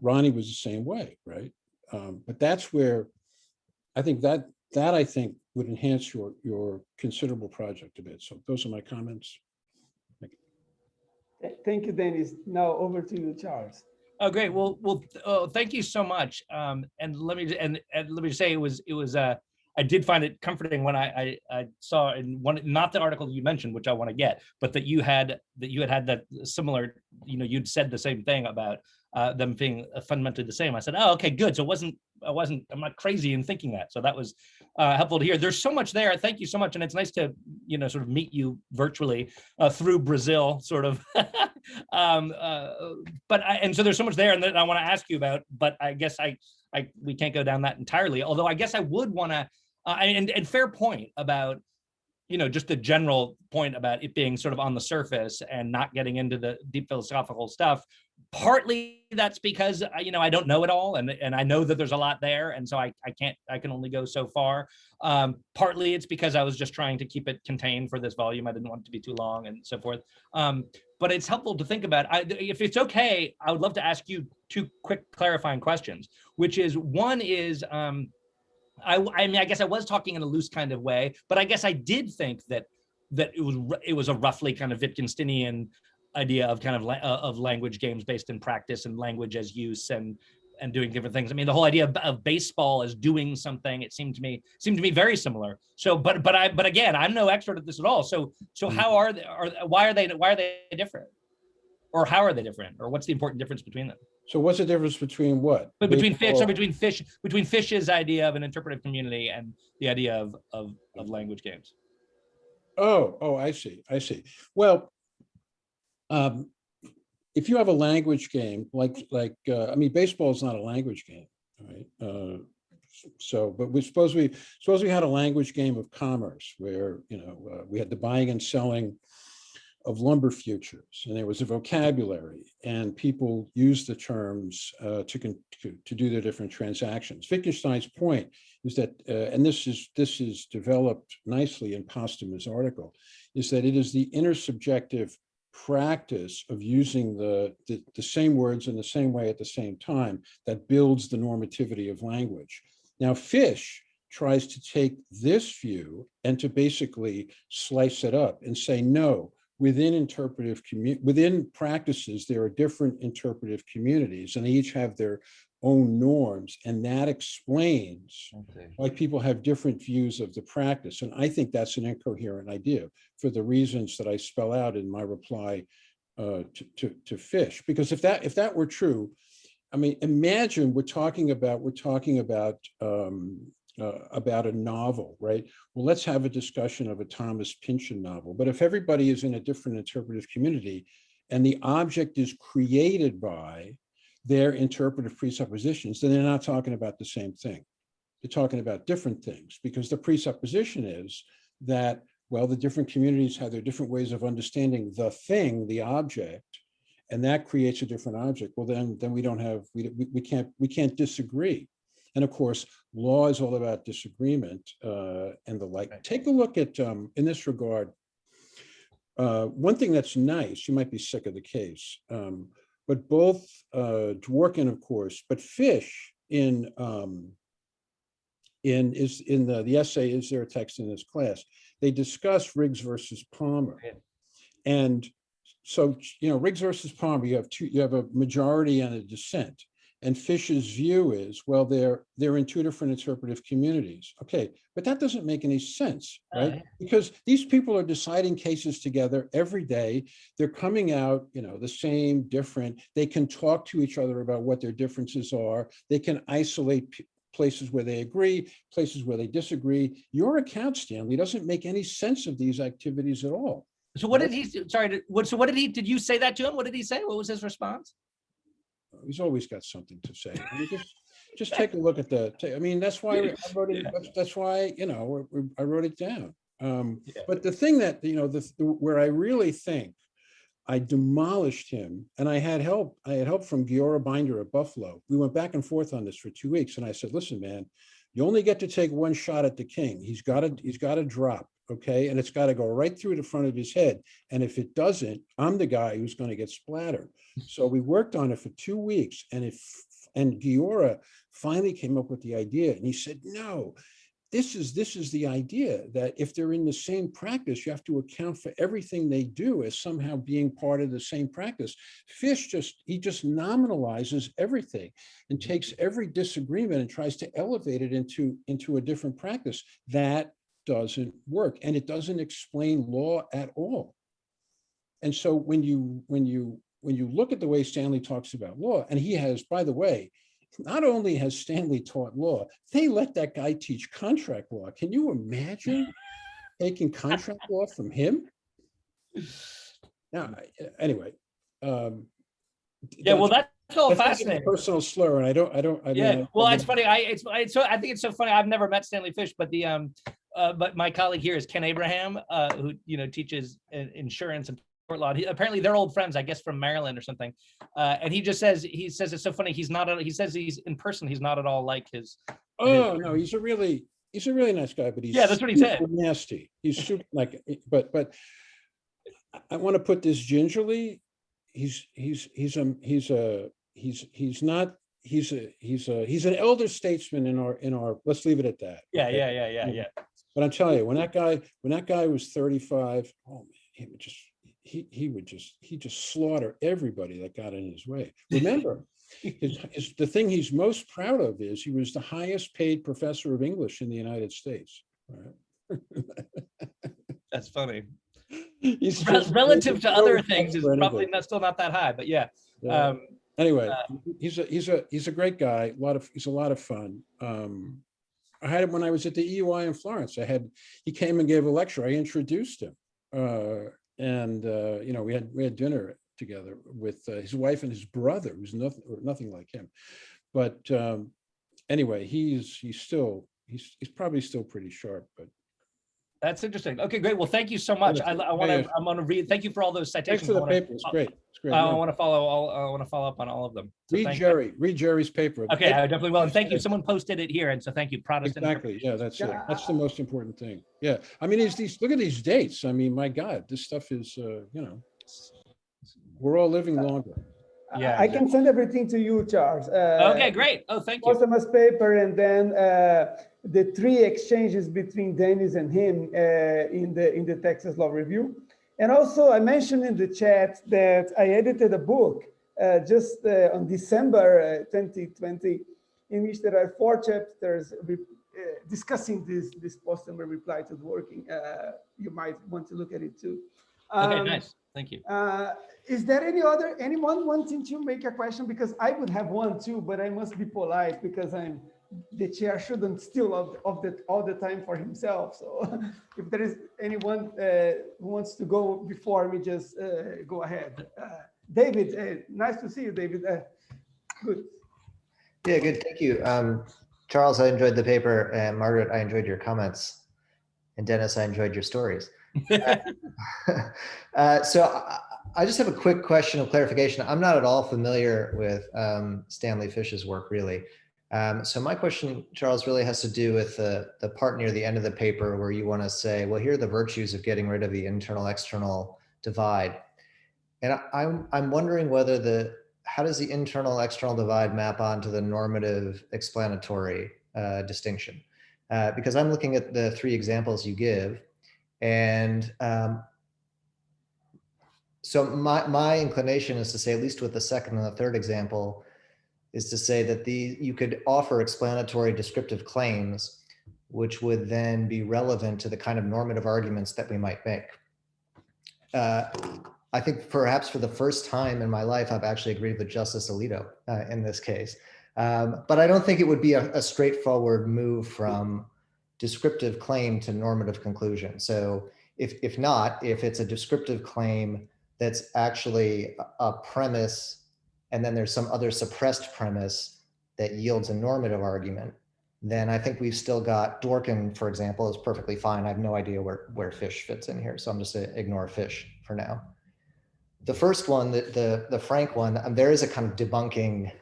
Ronnie was the same way, right? But that's where I think that I think would enhance your considerable project a bit. So those are my comments. Thank you, Dennis. Now over to you, Charles. Oh, great. Well, thank you so much. And let me just say it was I did find it comforting when I saw in one, not the article that you mentioned, which I want to get, but that you had that similar, you'd said the same thing about them being fundamentally the same. I said, oh, okay, good. So I'm not crazy in thinking that. So that was helpful to hear. There's so much there. Thank you so much. And it's nice to, sort of meet you virtually through Brazil, sort of. And so there's so much there and that I want to ask you about, but I guess we can't go down that entirely. Although I guess I would want to, and fair point about, just the general point about it being sort of on the surface and not getting into the deep philosophical stuff. Partly that's because, I don't know it all and I know that there's a lot there. And so I can only go so far. Partly it's because I was just trying to keep it contained for this volume. I didn't want it to be too long and so forth. But it's helpful to think about. If it's okay, I would love to ask you two quick clarifying questions, which is one is, I mean, I guess I was talking in a loose kind of way, but I guess I did think that it was a roughly kind of Wittgensteinian idea of kind of language games based in practice and language as use and doing different things. I mean, the whole idea of baseball as doing something, it seemed to me very similar. So, but again, I'm no expert at this at all. So how are they? Why are they different? Or how are they different? Or what's the important difference between them? So what's the difference between what? But between Fish's idea of an interpretive community and the idea of language games. Oh, I see. Well, if you have a language game, like I mean, baseball is not a language game, right? But suppose we had a language game of commerce where we had the buying and selling of lumber futures, and there was a vocabulary, and people used the terms to do their different transactions. Wittgenstein's point is that, and this is developed nicely in Posthumus' article, is that it is the intersubjective practice of using the same words in the same way at the same time that builds the normativity of language. Now, Fish tries to take this view and to basically slice it up and say, no, within practices, there are different interpretive communities, and they each have their own norms, and that explains why people have different views of the practice. And I think that's an incoherent idea for the reasons that I spell out in my reply to Fish. Because if that were true, I mean, imagine we're talking about a novel, right? Well, let's have a discussion of a Thomas Pynchon novel. But if everybody is in a different interpretive community and the object is created by their interpretive presuppositions, then they're not talking about the same thing. They're talking about different things, because the presupposition is that, well, the different communities have their different ways of understanding the thing, the object, and that creates a different object. Well, then we can't disagree. And of course, law is all about disagreement and the like. Right. Take a look at, in this regard, one thing that's nice, you might be sick of the case, but both Dworkin, of course, but Fish in the essay, Is There a Text in This Class? They discuss Riggs versus Palmer. Yeah. And so, Riggs versus Palmer, you have a majority and a dissent. And Fish's view is, well, they're in two different interpretive communities. Okay, but that doesn't make any sense, right? Because these people are deciding cases together every day. They're coming out, the same, different. They can talk to each other about what their differences are. They can isolate places where they agree, places where they disagree. Your account, Stanley, doesn't make any sense of these activities at all. So what did he, did you say that to him? What did he say? What was his response? He's always got something to say. just take a look at the, I mean, that's why I wrote it, that's why, you know, I wrote it down. But the thing that, you know, where I really think I demolished him, and I had help from Giora Binder at Buffalo. We went back and forth on this for 2 weeks. And I said, listen, man, you only get to take one shot at the king. He's got to drop. Okay. And it's got to go right through the front of his head. And if it doesn't, I'm the guy who's going to get splattered. So we worked on it for 2 weeks, and Giora finally came up with the idea, and he said, no, this is the idea, that if they're in the same practice, you have to account for everything they do as somehow being part of the same practice. Fish just nominalizes everything and takes every disagreement and tries to elevate it into a different practice. That doesn't work, and it doesn't explain law at all. And so when you look at the way Stanley talks about law, and he has, by the way, not only has Stanley taught law, they let that guy teach contract law. Can you imagine taking contract law from him? Now, anyway. Yeah, well, that's all fascinating. Personal slur, and I don't. Yeah, well, it's funny. I think it's so funny. I've never met Stanley Fish, but but my colleague here is Ken Abraham, who teaches insurance and law. Apparently they're old friends, I guess, from Maryland or something. And he says it's so funny. He says he's in person, he's not at all like his. No, he's a really nice guy, but he's that's what he said. Nasty. He's super but I want to put this gingerly. He's an elder statesman in our. Let's leave it at that. Yeah. But I'm telling you, when that guy was 35, oh man, he would just slaughter everybody that got in his way. Remember, the thing he's most proud of is he was the highest paid professor of English in the United States. Right? That's funny. He's relative to other things is probably still not that high, but yeah. Anyway, he's a great guy. He's a lot of fun. I had him when I was at the EUI in Florence. He came and gave a lecture. I introduced him. And we had dinner together with his wife and his brother, who's nothing like him. But anyway, he's probably still pretty sharp. But that's interesting. Okay, great. Well, thank you so much. I'm going to read. Thank you for all those citations. Thanks for the paper. It's great. It's great. I want to follow up on all of them. So read Jerry's paper. Okay, I definitely will. And thank you. Someone posted it here, and so thank you, Protestant. Exactly. Yeah, that's it. That's the most important thing. Yeah, I mean, look at these dates. I mean, my God, this stuff is we're all living longer. Yeah, I can send everything to you, Charles. Okay, great. Oh, thank you. Thomas' paper, and then the 3 exchanges between Dennis and him in the Texas Law Review. And also, I mentioned in the chat that I edited a book just on December 2020, in which there are 4 chapters discussing this post-summary reply to the working. You might want to look at it too. Okay, nice. Thank you. Is there anyone wanting to make a question? Because I would have one too, but I must be polite because the chair shouldn't steal all the time for himself. So if there is anyone who wants to go before me, just go ahead. David, nice to see you, David. Good. Yeah, good. Thank you. Charles, I enjoyed the paper, and Margaret, I enjoyed your comments, and Dennis, I enjoyed your stories. So I just have a quick question of clarification. I'm not at all familiar with Stanley Fish's work, really. So my question, Charles, really has to do with the part near the end of the paper where you want to say, well, here are the virtues of getting rid of the internal-external divide. And I'm wondering whether how does the internal-external divide map onto the normative explanatory distinction? Because I'm looking at the 3 examples you give, and so my inclination is to say, at least with the second and the third example, is to say that you could offer explanatory descriptive claims, which would then be relevant to the kind of normative arguments that we might make. I think perhaps for the first time in my life, I've actually agreed with Justice Alito in this case. But I don't think it would be a straightforward move from descriptive claim to normative conclusion. So if it's a descriptive claim that's actually a premise, and then there's some other suppressed premise that yields a normative argument, then I think we've still got Dworkin, for example, is perfectly fine. I have no idea where fish fits in here, so I'm just gonna ignore fish for now. The first one, the Frank one, there is a kind of debunking,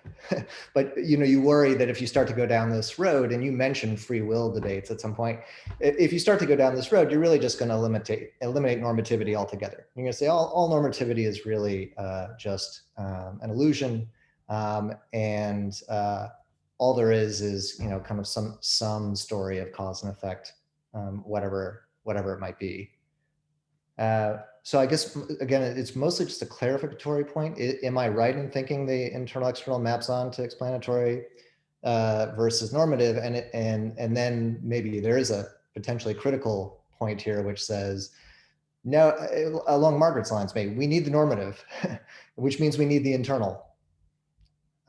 but you worry that if you start to go down this road, and you mentioned free will debates at some point, if you start to go down this road, you're really just going to eliminate normativity altogether. You're going to say all normativity is really just an illusion, and all there is kind of some story of cause and effect, whatever it might be. So I guess, again, it's mostly just a clarificatory point. Am I right in thinking the internal external maps on to explanatory versus normative? And then maybe there is a potentially critical point here, which says, no, along Margaret's lines, maybe we need the normative, which means we need the internal.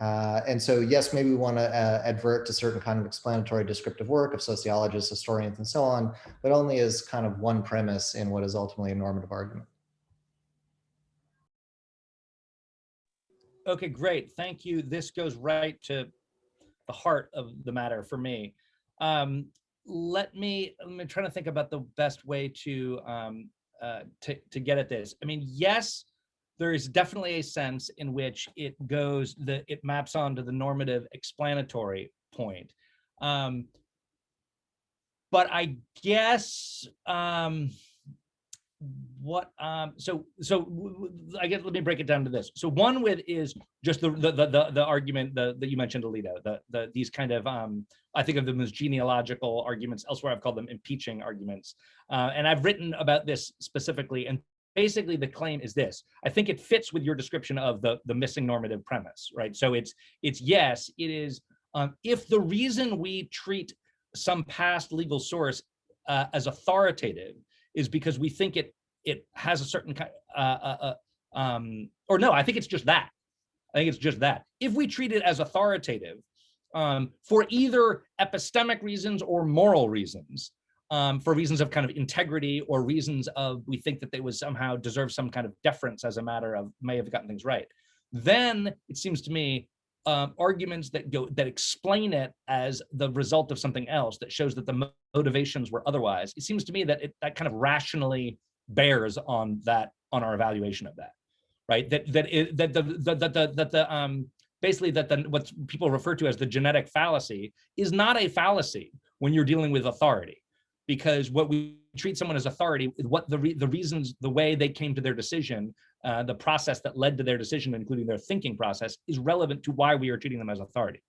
And so, yes, maybe we want to advert to certain kind of explanatory descriptive work of sociologists, historians, and so on, but only as kind of one premise in what is ultimately a normative argument. Okay, great. Thank you. This goes right to the heart of the matter for me. Let me try to think about the best way to get at this. I mean, yes, there is definitely a sense in which it maps onto the normative explanatory point. But I guess so I guess let me break it down to this. So one with is just the argument that you mentioned, Alito, these kind of I think of them as genealogical arguments. Elsewhere I've called them impeaching arguments, and I've written about this specifically. And basically the claim is this: I think it fits with your description of the missing normative premise, right? So it's yes, it is if the reason we treat some past legal source as authoritative is because we think it has a certain kind or no, I think it's just that. I think it's just that. If we treat it as authoritative for either epistemic reasons or moral reasons, for reasons of kind of integrity or reasons of we think that they would somehow deserve some kind of deference as a matter of may have gotten things right, then it seems to me arguments that explain it as the result of something else that shows that the motivations were otherwise, it seems to me that that kind of rationally bears on our evaluation of that, right? Basically what people refer to as the genetic fallacy is not a fallacy when you're dealing with authority, because what we treat someone as authority, what the reasons, the way they came to their decision, the process that led to their decision, including their thinking process, is relevant to why we are treating them as authority.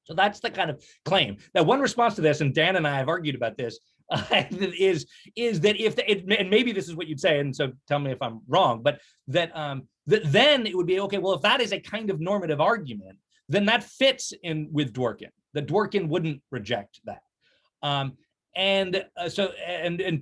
So that's the kind of claim. Now, one response to this, and Dan and I have argued about this, is that and maybe this is what you'd say, and so tell me if I'm wrong, but that then it would be, okay, well, if that is a kind of normative argument, then that fits in with Dworkin. That Dworkin wouldn't reject that. And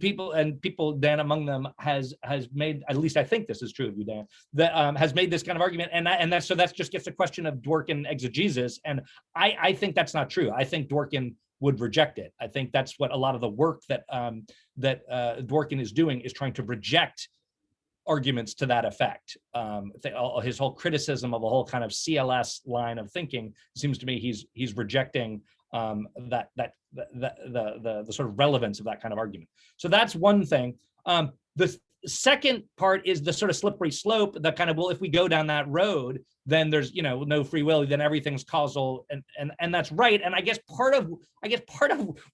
people, Dan among them, has made, at least I think this is true of you, Dan, that has made this kind of argument, and that just gets a question of Dworkin exegesis, and I think that's not true. I think Dworkin would reject it. I think that's what a lot of the work that Dworkin is doing is trying to reject arguments to that effect. His whole criticism of a whole kind of CLS line of thinking seems to me he's rejecting the sort of relevance of that kind of argument. So that's one thing. The second part is the sort of slippery slope, the kind of, well, if we go down that road, then there's no free will, then everything's causal, and that's right. And I guess part of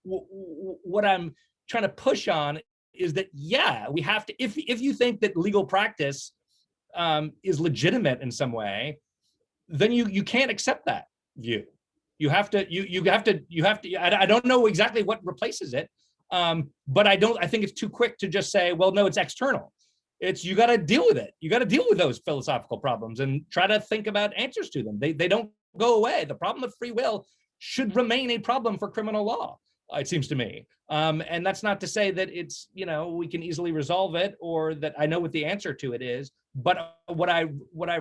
what I'm trying to push on is that, yeah, we have to, if you think that legal practice is legitimate in some way, then you can't accept that view. You have to, I don't know exactly what replaces it, but I think it's too quick to just say, well, no, it's external. You got to deal with it. You got to deal with those philosophical problems and try to think about answers to them. They don't go away. The problem of free will should remain a problem for criminal law, it seems to me. And that's not to say that it's, we can easily resolve it or that I know what the answer to it is. But what I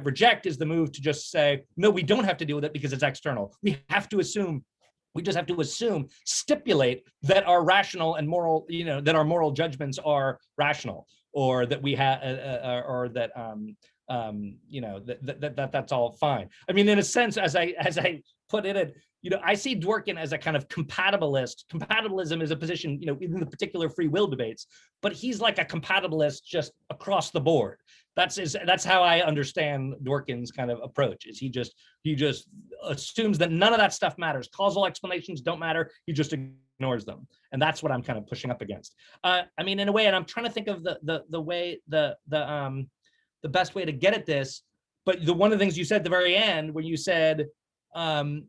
reject is the move to just say, no, we don't have to deal with it because it's external. We just have to assume, stipulate that our rational and moral, that our moral judgments are rational, or that we have, or that that's all fine. I mean, in a sense, as I put in it, I see Dworkin as a kind of compatibilist. Compatibilism is a position, in the particular free will debates, but he's like a compatibilist just across the board. That's how I understand Dworkin's kind of approach. Is he just assumes that none of that stuff matters. Causal explanations don't matter. He just ignores them, and that's what I'm kind of pushing up against. I mean, in a way, and I'm trying to think of the best way to get at this. But one of the things you said at the very end, when you said, we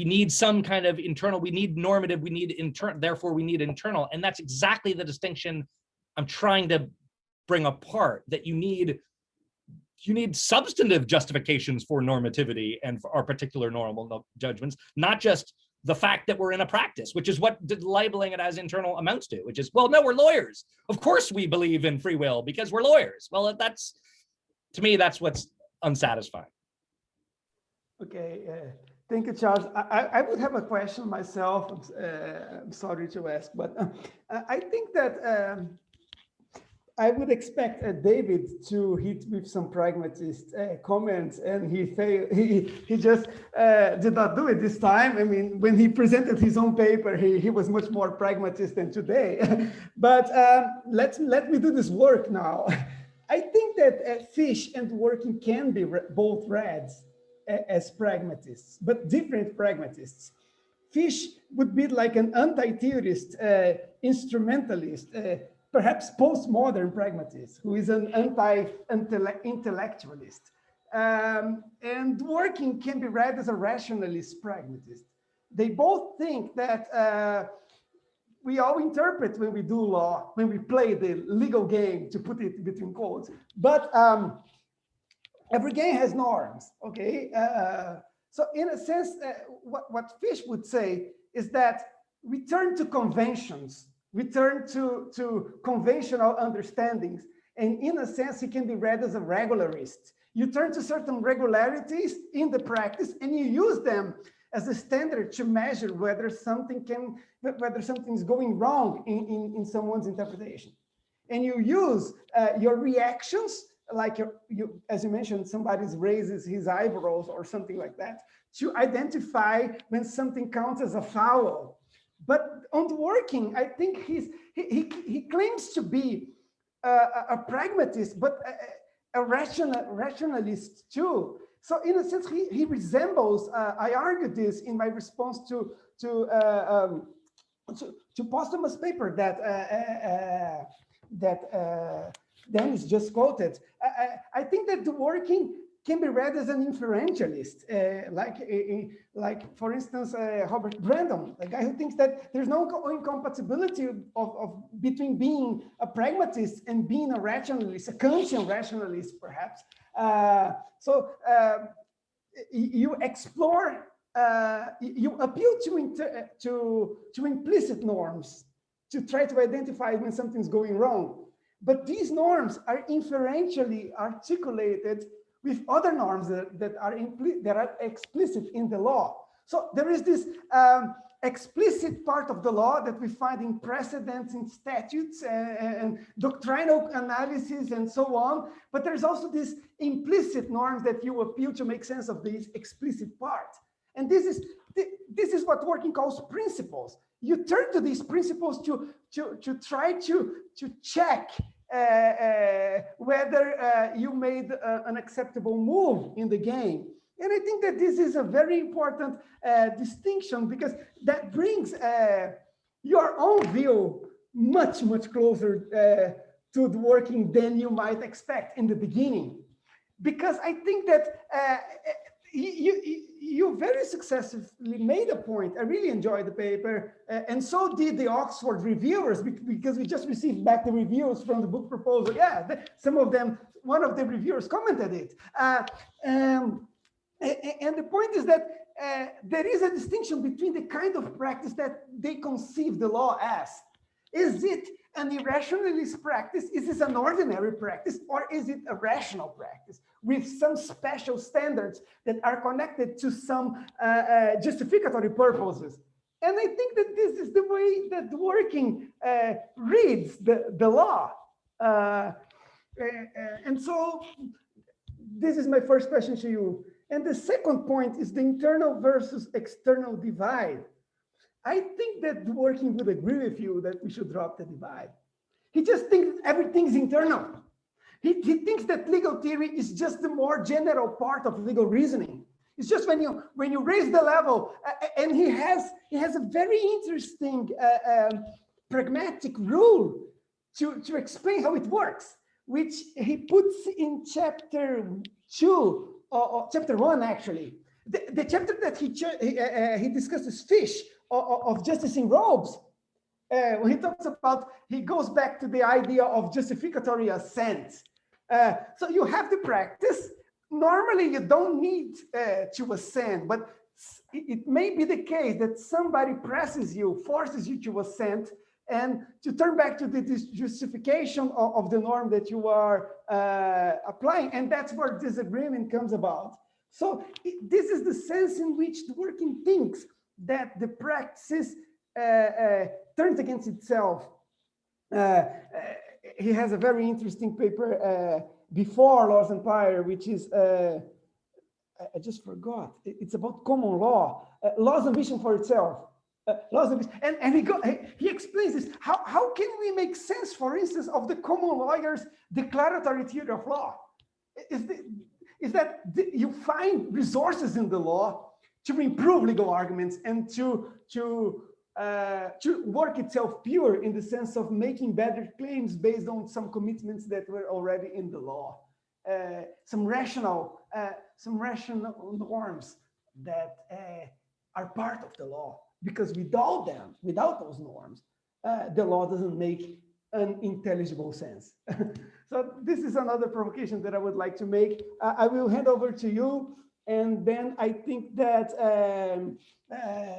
need some kind of internal, we need normative, we need internal, therefore we need internal. And that's exactly the distinction I'm trying to bring apart, that you need substantive justifications for normativity and for our particular normal judgments, not just the fact that we're in a practice, which is what labeling it as internal amounts to, which is, well, no, we're lawyers. Of course we believe in free will because we're lawyers. Well, to me, that's what's unsatisfying. Okay, thank you, Charles. I would have a question myself. I'm sorry to ask, but I think that I would expect David to hit with some pragmatist comments, and he failed. He just did not do it this time. I mean, when he presented his own paper, he was much more pragmatist than today. But let me do this work now. I think that Fish and Dworkin can be both read as pragmatists, but different pragmatists. Fish would be like an anti-theorist, instrumentalist, perhaps postmodern pragmatist, who is an anti-intellectualist. And Dworkin can be read as a rationalist pragmatist. They both think that we all interpret when we do law, when we play the legal game, to put it between quotes. But every game has norms, okay? So in a sense, what Fish would say is that we turn to conventions, we turn to conventional understandings, and in a sense, he can be read as a regularist. You turn to certain regularities in the practice, and you use them as a standard to measure whether something is going wrong in someone's interpretation. And you use your reactions, like as you mentioned, somebody raises his eyebrows or something like that, to identify when something counts as a foul. But on Dworkin, I think he claims to be a pragmatist, but a rationalist too. So in a sense, he resembles. I argued this in my response to Posthumous paper that Dennis just quoted. I think that Dworkin can be read as an inferentialist, like for instance, Robert Brandon, a guy who thinks that there's no incompatibility between being a pragmatist and being a rationalist, a Kantian rationalist, perhaps. So you explore, you appeal to implicit norms to try to identify when something's going wrong. But these norms are inferentially articulated with other norms that are explicit in the law. So there is this explicit part of the law that we find in precedents, in statutes, and doctrinal analysis, and so on. But there's also this implicit norms that you appeal to make sense of this explicit part. And this is what Dworkin calls principles. You turn to these principles to try to check whether you made an acceptable move in the game. And I think that this is a very important distinction, because that brings your own view much, much closer to Dworkin than you might expect in the beginning. Because I think that you very successfully made a point. I really enjoyed the paper, and so did the Oxford reviewers, because we just received back the reviews from the book proposal. Yeah, some of them, one of the reviewers commented it. And the point is that there is a distinction between the kind of practice that they conceive the law as. Is it an irrationalist practice? Is this an ordinary practice? Or is it a rational practice with some special standards that are connected to some justificatory purposes? And I think that this is the way that Dworkin reads the law. And so this is my first question to you. And the second point is the internal versus external divide. I think that Dworkin would agree with you that we should drop the divide. He just thinks everything's internal. He thinks that legal theory is just the more general part of legal reasoning. It's just when you raise the level, and he has a very interesting pragmatic rule to explain how it works, which he puts in chapter 2 or chapter 1 actually. The chapter that he discusses fish of justice in robes. When he talks about, he goes back to the idea of justificatory assent. So you have the practice. Normally, you don't need to assent, but it may be the case that somebody presses you, forces you to assent, and to turn back to the justification of the norm that you are applying. And that's where disagreement comes about. So this is the sense in which Dworkin thinks that the practice turns against itself. He has a very interesting paper before Laws Empire, which is, I just forgot, it's about common law, laws and vision for itself. Laws and, he explains this. How can we make sense, for instance, of the common lawyer's declaratory theory of law? Is that you find resources in the law to improve legal arguments and to work itself pure in the sense of making better claims based on some commitments that were already in the law, some rational norms that are part of the law. Because without them, without those norms, the law doesn't make an intelligible sense. So this is another provocation that I would like to make. I will hand over to you. And then I think that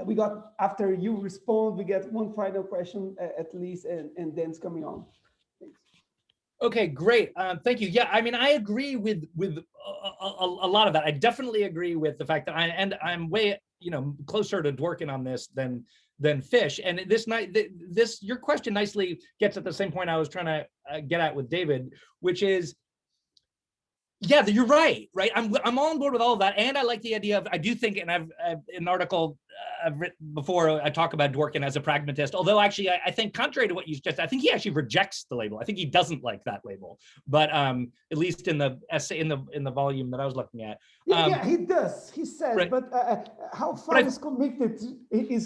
we got, after you respond, we get one final question at least, and then it's coming on. Thanks. Okay, great. Thank you. Yeah, I mean, I agree with a lot of that. I definitely agree with the fact that I'm way, closer to Dworkin on this than Fish. And this your question nicely gets at the same point I was trying to get at with David, which is, yeah, you're right? I'm on board with all of that, and I like the idea of, I do think, and I've in an article I've written before, I talk about Dworkin as a pragmatist, although actually I think, contrary to what you just, I think he actually rejects the label. I think he doesn't like that label, but at least in the essay, in the volume that I was looking at. Yeah, he does, he says, right. But how far is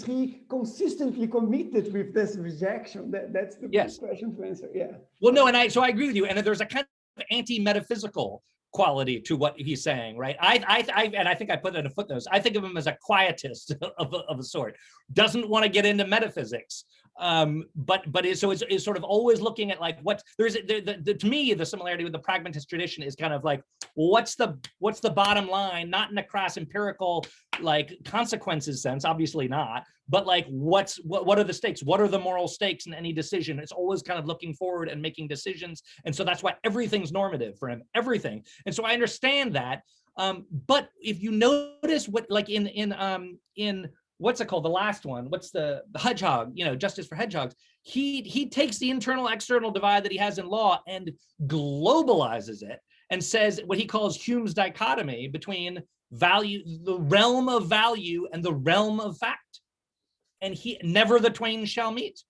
he consistently committed with this rejection? That's the big question to answer, yeah. Well, no, so I agree with you, and there's a kind of anti-metaphysical quality to what he's saying, right? And I think I put it in a footnote. I think of him as a quietist of a sort. Doesn't want to get into metaphysics, but is sort of always looking at like what there's to me the similarity with the pragmatist tradition is kind of like, well, what's the bottom line? Not in a crass empirical like consequences sense, obviously not, but like what are the stakes? What are the moral stakes in any decision? It's always kind of looking forward and making decisions, and so that's why everything's normative for him, everything. And so I understand that, but if you notice what, like in what's it called, the last one, what's the hedgehog, Justice for Hedgehogs, he takes the internal external divide that he has in law and globalizes it and says what he calls Hume's dichotomy between value, the realm of value, and the realm of fact, and never the twain shall meet.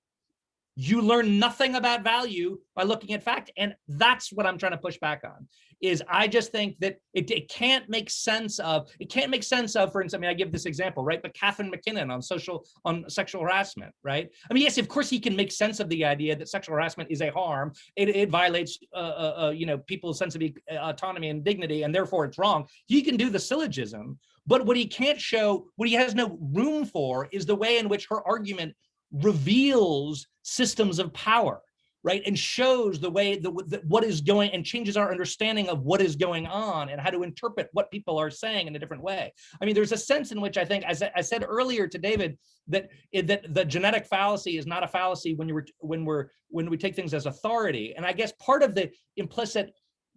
You learn nothing about value by looking at fact. And that's what I'm trying to push back on, is I just think that it can't make sense of, for instance, I mean, I give this example, right? But Catherine McKinnon on sexual harassment, right? I mean, yes, of course he can make sense of the idea that sexual harassment is a harm. It violates, people's sense of autonomy and dignity, and therefore it's wrong. He can do the syllogism, but what he can't show, what he has no room for, is the way in which her argument reveals systems of power, right? And shows the way what is going, and changes our understanding of what is going on and how to interpret what people are saying in a different way. I mean, there's a sense in which I think, as I said earlier to David, that the genetic fallacy is not a fallacy when we take things as authority. And I guess part of the implicit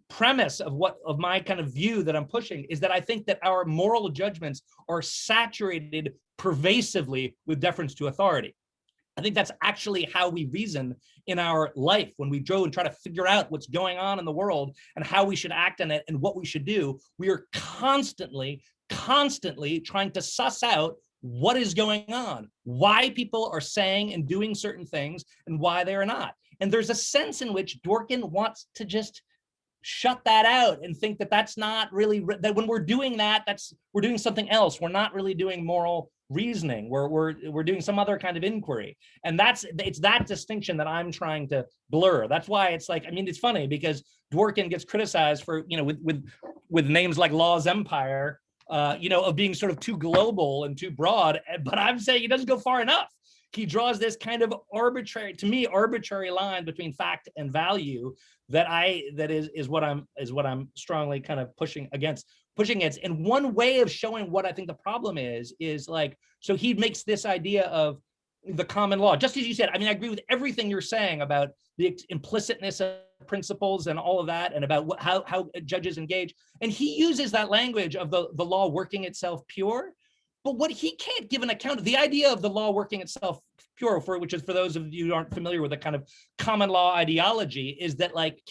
premise of my kind of view that I'm pushing is that I think that our moral judgments are saturated pervasively with deference to authority. I think that's actually how we reason in our life when we go and try to figure out what's going on in the world and how we should act in it and what we should do. We are constantly trying to suss out what is going on, why people are saying and doing certain things and why they are not. And there's a sense in which Dworkin wants to just shut that out and think that that's not really, that when we're doing that, we're doing something else. We're not really doing moral reasoning. We're doing some other kind of inquiry. And it's that distinction that I'm trying to blur. That's why it's like, I mean, it's funny because Dworkin gets criticized for, with names like Law's Empire, of being sort of too global and too broad, but I'm saying he doesn't go far enough. He draws this kind of arbitrary line between fact and value that is what I'm strongly kind of pushing against. And one way of showing what I think the problem is like, so he makes this idea of the common law, just as you said. I mean, I agree with everything you're saying about the implicitness of principles and all of that, and about how judges engage. And he uses that language of the law working itself pure. But what he can't give an account of, the idea of the law working itself pure, which is for those of you who aren't familiar with the kind of common law ideology, is that like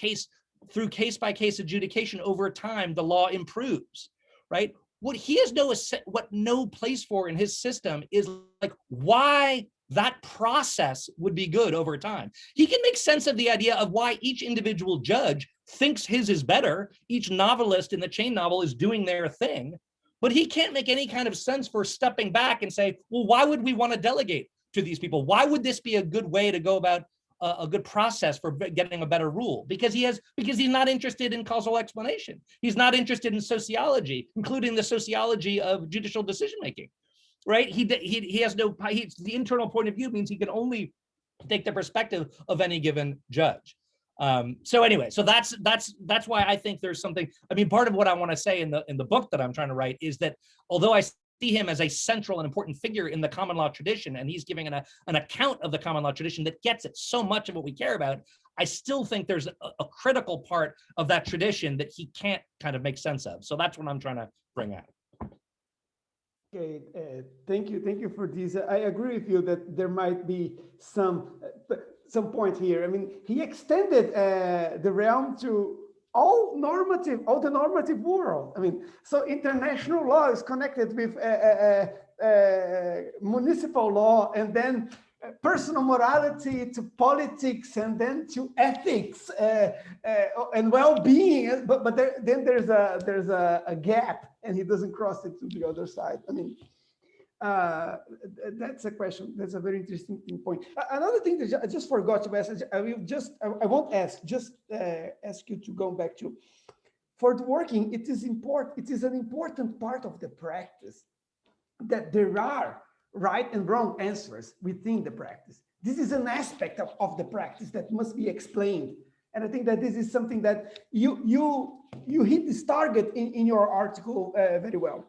through case by case adjudication over time, the law improves, right? What he has no place for in his system is like why that process would be good over time. He can make sense of the idea of why each individual judge thinks his is better. Each novelist in the chain novel is doing their thing, but he can't make any kind of sense for stepping back and say, well, why would we want to delegate to these people? Why would this be a good way to go about a good process for getting a better rule? Because he's not interested in causal explanation. He's not interested in sociology, including the sociology of judicial decision-making, right? He has no, the internal point of view means he can only take the perspective of any given judge. So anyway, so that's why I think there's something, I mean, part of what I want to say in the book that I'm trying to write is that although I see him as a central and important figure in the common law tradition, and he's giving an account of the common law tradition that gets at so much of what we care about, I still think there's a critical part of that tradition that he can't kind of make sense of. So that's what I'm trying to bring out. Okay, thank you for this. I agree with you that there might be some point here. I mean, he extended the realm to all the normative world. I mean, so international law is connected with municipal law, and then personal morality to politics, and then to ethics and well-being. But then there's a gap, and he doesn't cross it to the other side. I mean, that's a question. That's a very interesting point. Another thing that I just forgot to ask, I won't ask, just ask you to go back to, for the working, it is an important part of the practice that there are right and wrong answers within the practice. This is an aspect of the practice that must be explained. And I think that this is something that you hit this target in your article very well.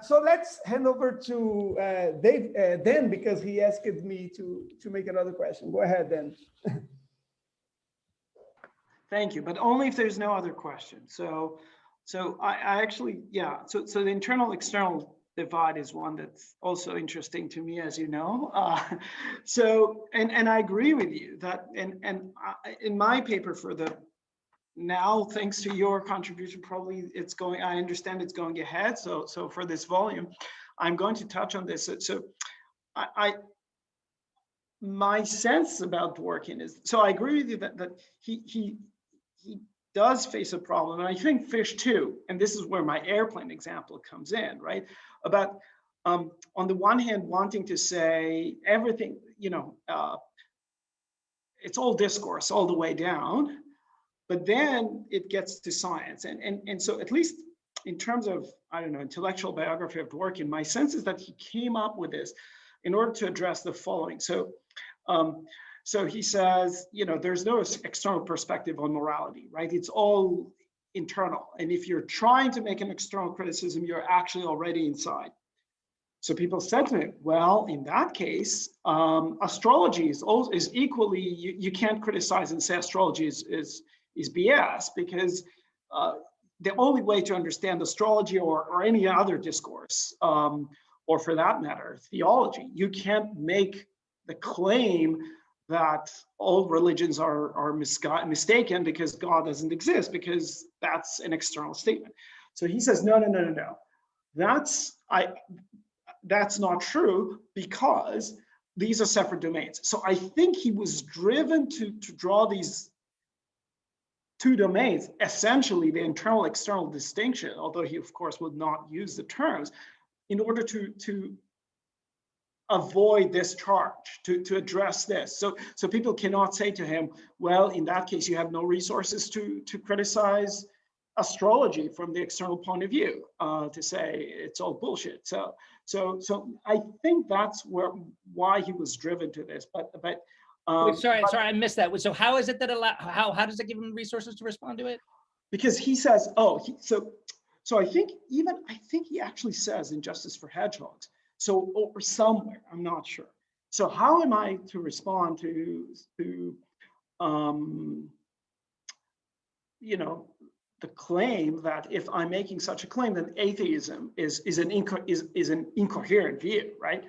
So let's hand over to Dave Dan, because he asked me to make another question. Go ahead, Dan. Thank you, but only if there's no other questions. So I actually, yeah. So the internal external divide is one that's also interesting to me, as you know. And I agree with you that, and in my paper for the, now, thanks to your contribution, probably I understand it's going ahead. So for this volume, I'm going to touch on this. So my sense about Dworkin is, so I agree with you that he does face a problem. And I think Fish too, and this is where my airplane example comes in, right? About, on the one hand, wanting to say everything, it's all discourse all the way down, but then it gets to science. And so at least in terms of, I don't know, intellectual biography of Dworkin, my sense is that he came up with this in order to address the following. So he says, there's no external perspective on morality, right? It's all internal. And if you're trying to make an external criticism, you're actually already inside. So people said to me, well, in that case, astrology is equally, you can't criticize and say astrology is BS, because the only way to understand astrology or any other discourse, or for that matter, theology, you can't make the claim that all religions are mistaken because God doesn't exist, because that's an external statement. So he says, no, that's not true, because these are separate domains. So I think he was driven to draw these two domains, essentially the internal external distinction, although he of course would not use the terms, in order to avoid this charge, to address this. So people cannot say to him, well, in that case, you have no resources to criticize astrology from the external point of view, to say it's all bullshit. So I think that's why he was driven to this. But Wait, sorry, I missed that. So how is it that how does it give him resources to respond to it? Because he says, so I think he actually says in Justice for Hedgehogs, so, or somewhere, I'm not sure. So how am I to respond to the claim that if I'm making such a claim, then atheism is an incoherent view, right?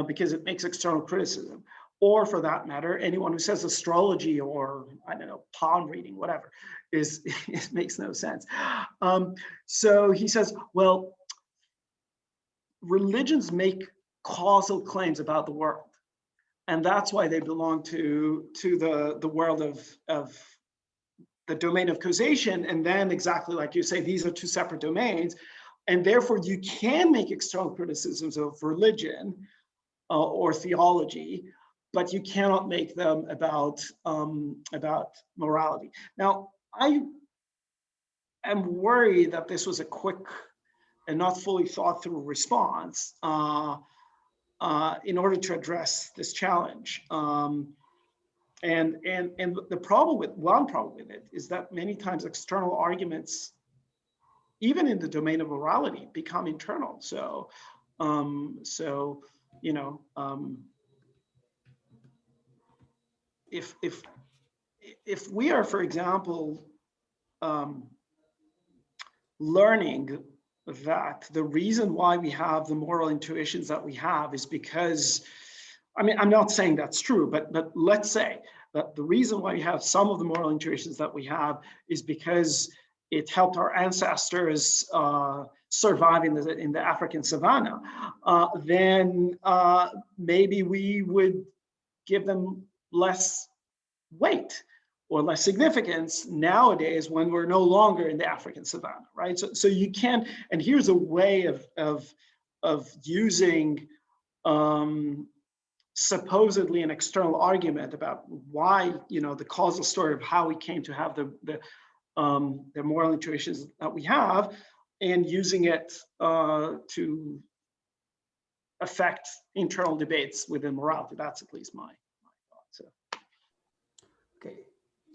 Because it makes external criticism. Or for that matter, anyone who says astrology or, I don't know, palm reading, whatever, it makes no sense. So he says, well, religions make causal claims about the world. And that's why they belong to the world of the domain of causation. And then exactly like you say, these are two separate domains. And therefore you can make external criticisms of religion or theology, but you cannot make them about morality. Now, I am worried that this was a quick and not fully thought through response in order to address this challenge. And the problem with it is that many times external arguments, even in the domain of morality, become internal. So if we are, for example, learning that the reason why we have the moral intuitions that we have is because, I mean, I'm not saying that's true, but let's say that the reason why we have some of the moral intuitions that we have is because it helped our ancestors survive in the African savannah, then maybe we would give them less weight or less significance nowadays when we're no longer in the African savannah, right? So you can, and here's a way of using supposedly an external argument about why, the causal story of how we came to have the moral intuitions that we have, and using it to affect internal debates within morality. That's at least my thought. So. Okay,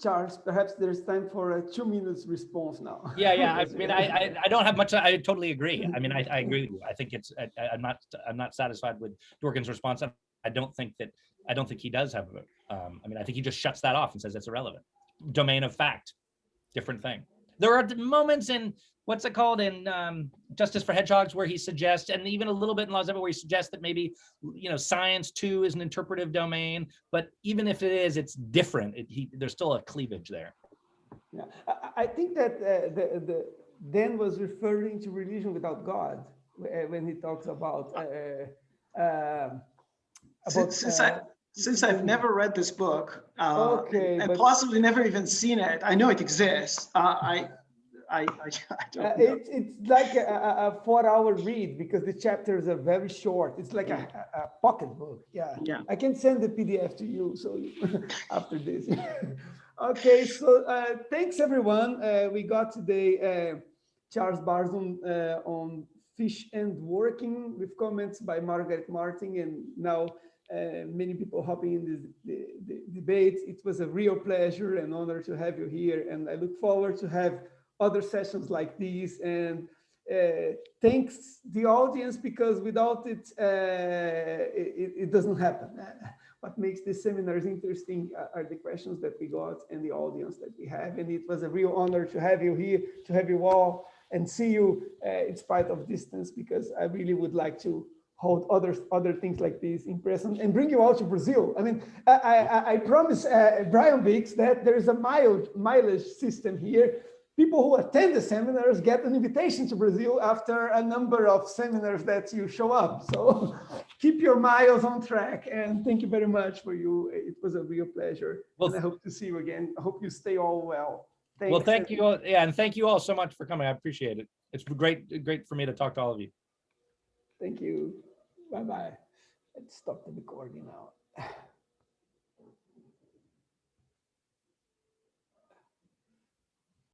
Charles, perhaps there's time for a 2 minutes response now. Yeah. I mean, I don't have much. I totally agree. I mean, I agree with you. I think it's. I'm not satisfied with Dworkin's response. I don't think he does have. I mean, I think he just shuts that off and says it's irrelevant. Domain of fact, different thing. There are moments in what's it called in Justice for Hedgehogs where he suggests, and even a little bit in Laws where he suggests that maybe science too is an interpretive domain, but even if it is, it's different. There's still a cleavage there. Yeah, I think that Dan was referring to religion without God when he talks about. Since I've never read this book, and but possibly never even seen it, I know it exists. I don't know. It's like a 4-hour read because the chapters are very short. It's like a pocket book. Yeah. I can send the PDF to you. So after this. Okay. So thanks everyone. We got today Charles Barzun on Fish and Working with comments by Margaret Martin, and now many people hopping in the debate. It was a real pleasure and honor to have you here, and I look forward to have other sessions like these. And thanks the audience, because without it, it doesn't happen. What makes these seminars interesting are the questions that we got and the audience that we have. And it was a real honor to have you here, to have you all, and see you in spite of distance, because I really would like to hold other things like this in person and bring you out to Brazil. I mean, I promise Brian Biggs that there is a mileage system here. People who attend the seminars get an invitation to Brazil after a number of seminars that you show up. So keep your miles on track. And thank you very much for you. It was a real pleasure. Well, and I hope to see you again. I hope you stay all well. Thanks. Well, thank you all. Yeah, and thank you all so much for coming. I appreciate it. It's great for me to talk to all of you. Thank you. Bye-bye. Let's stop the recording now.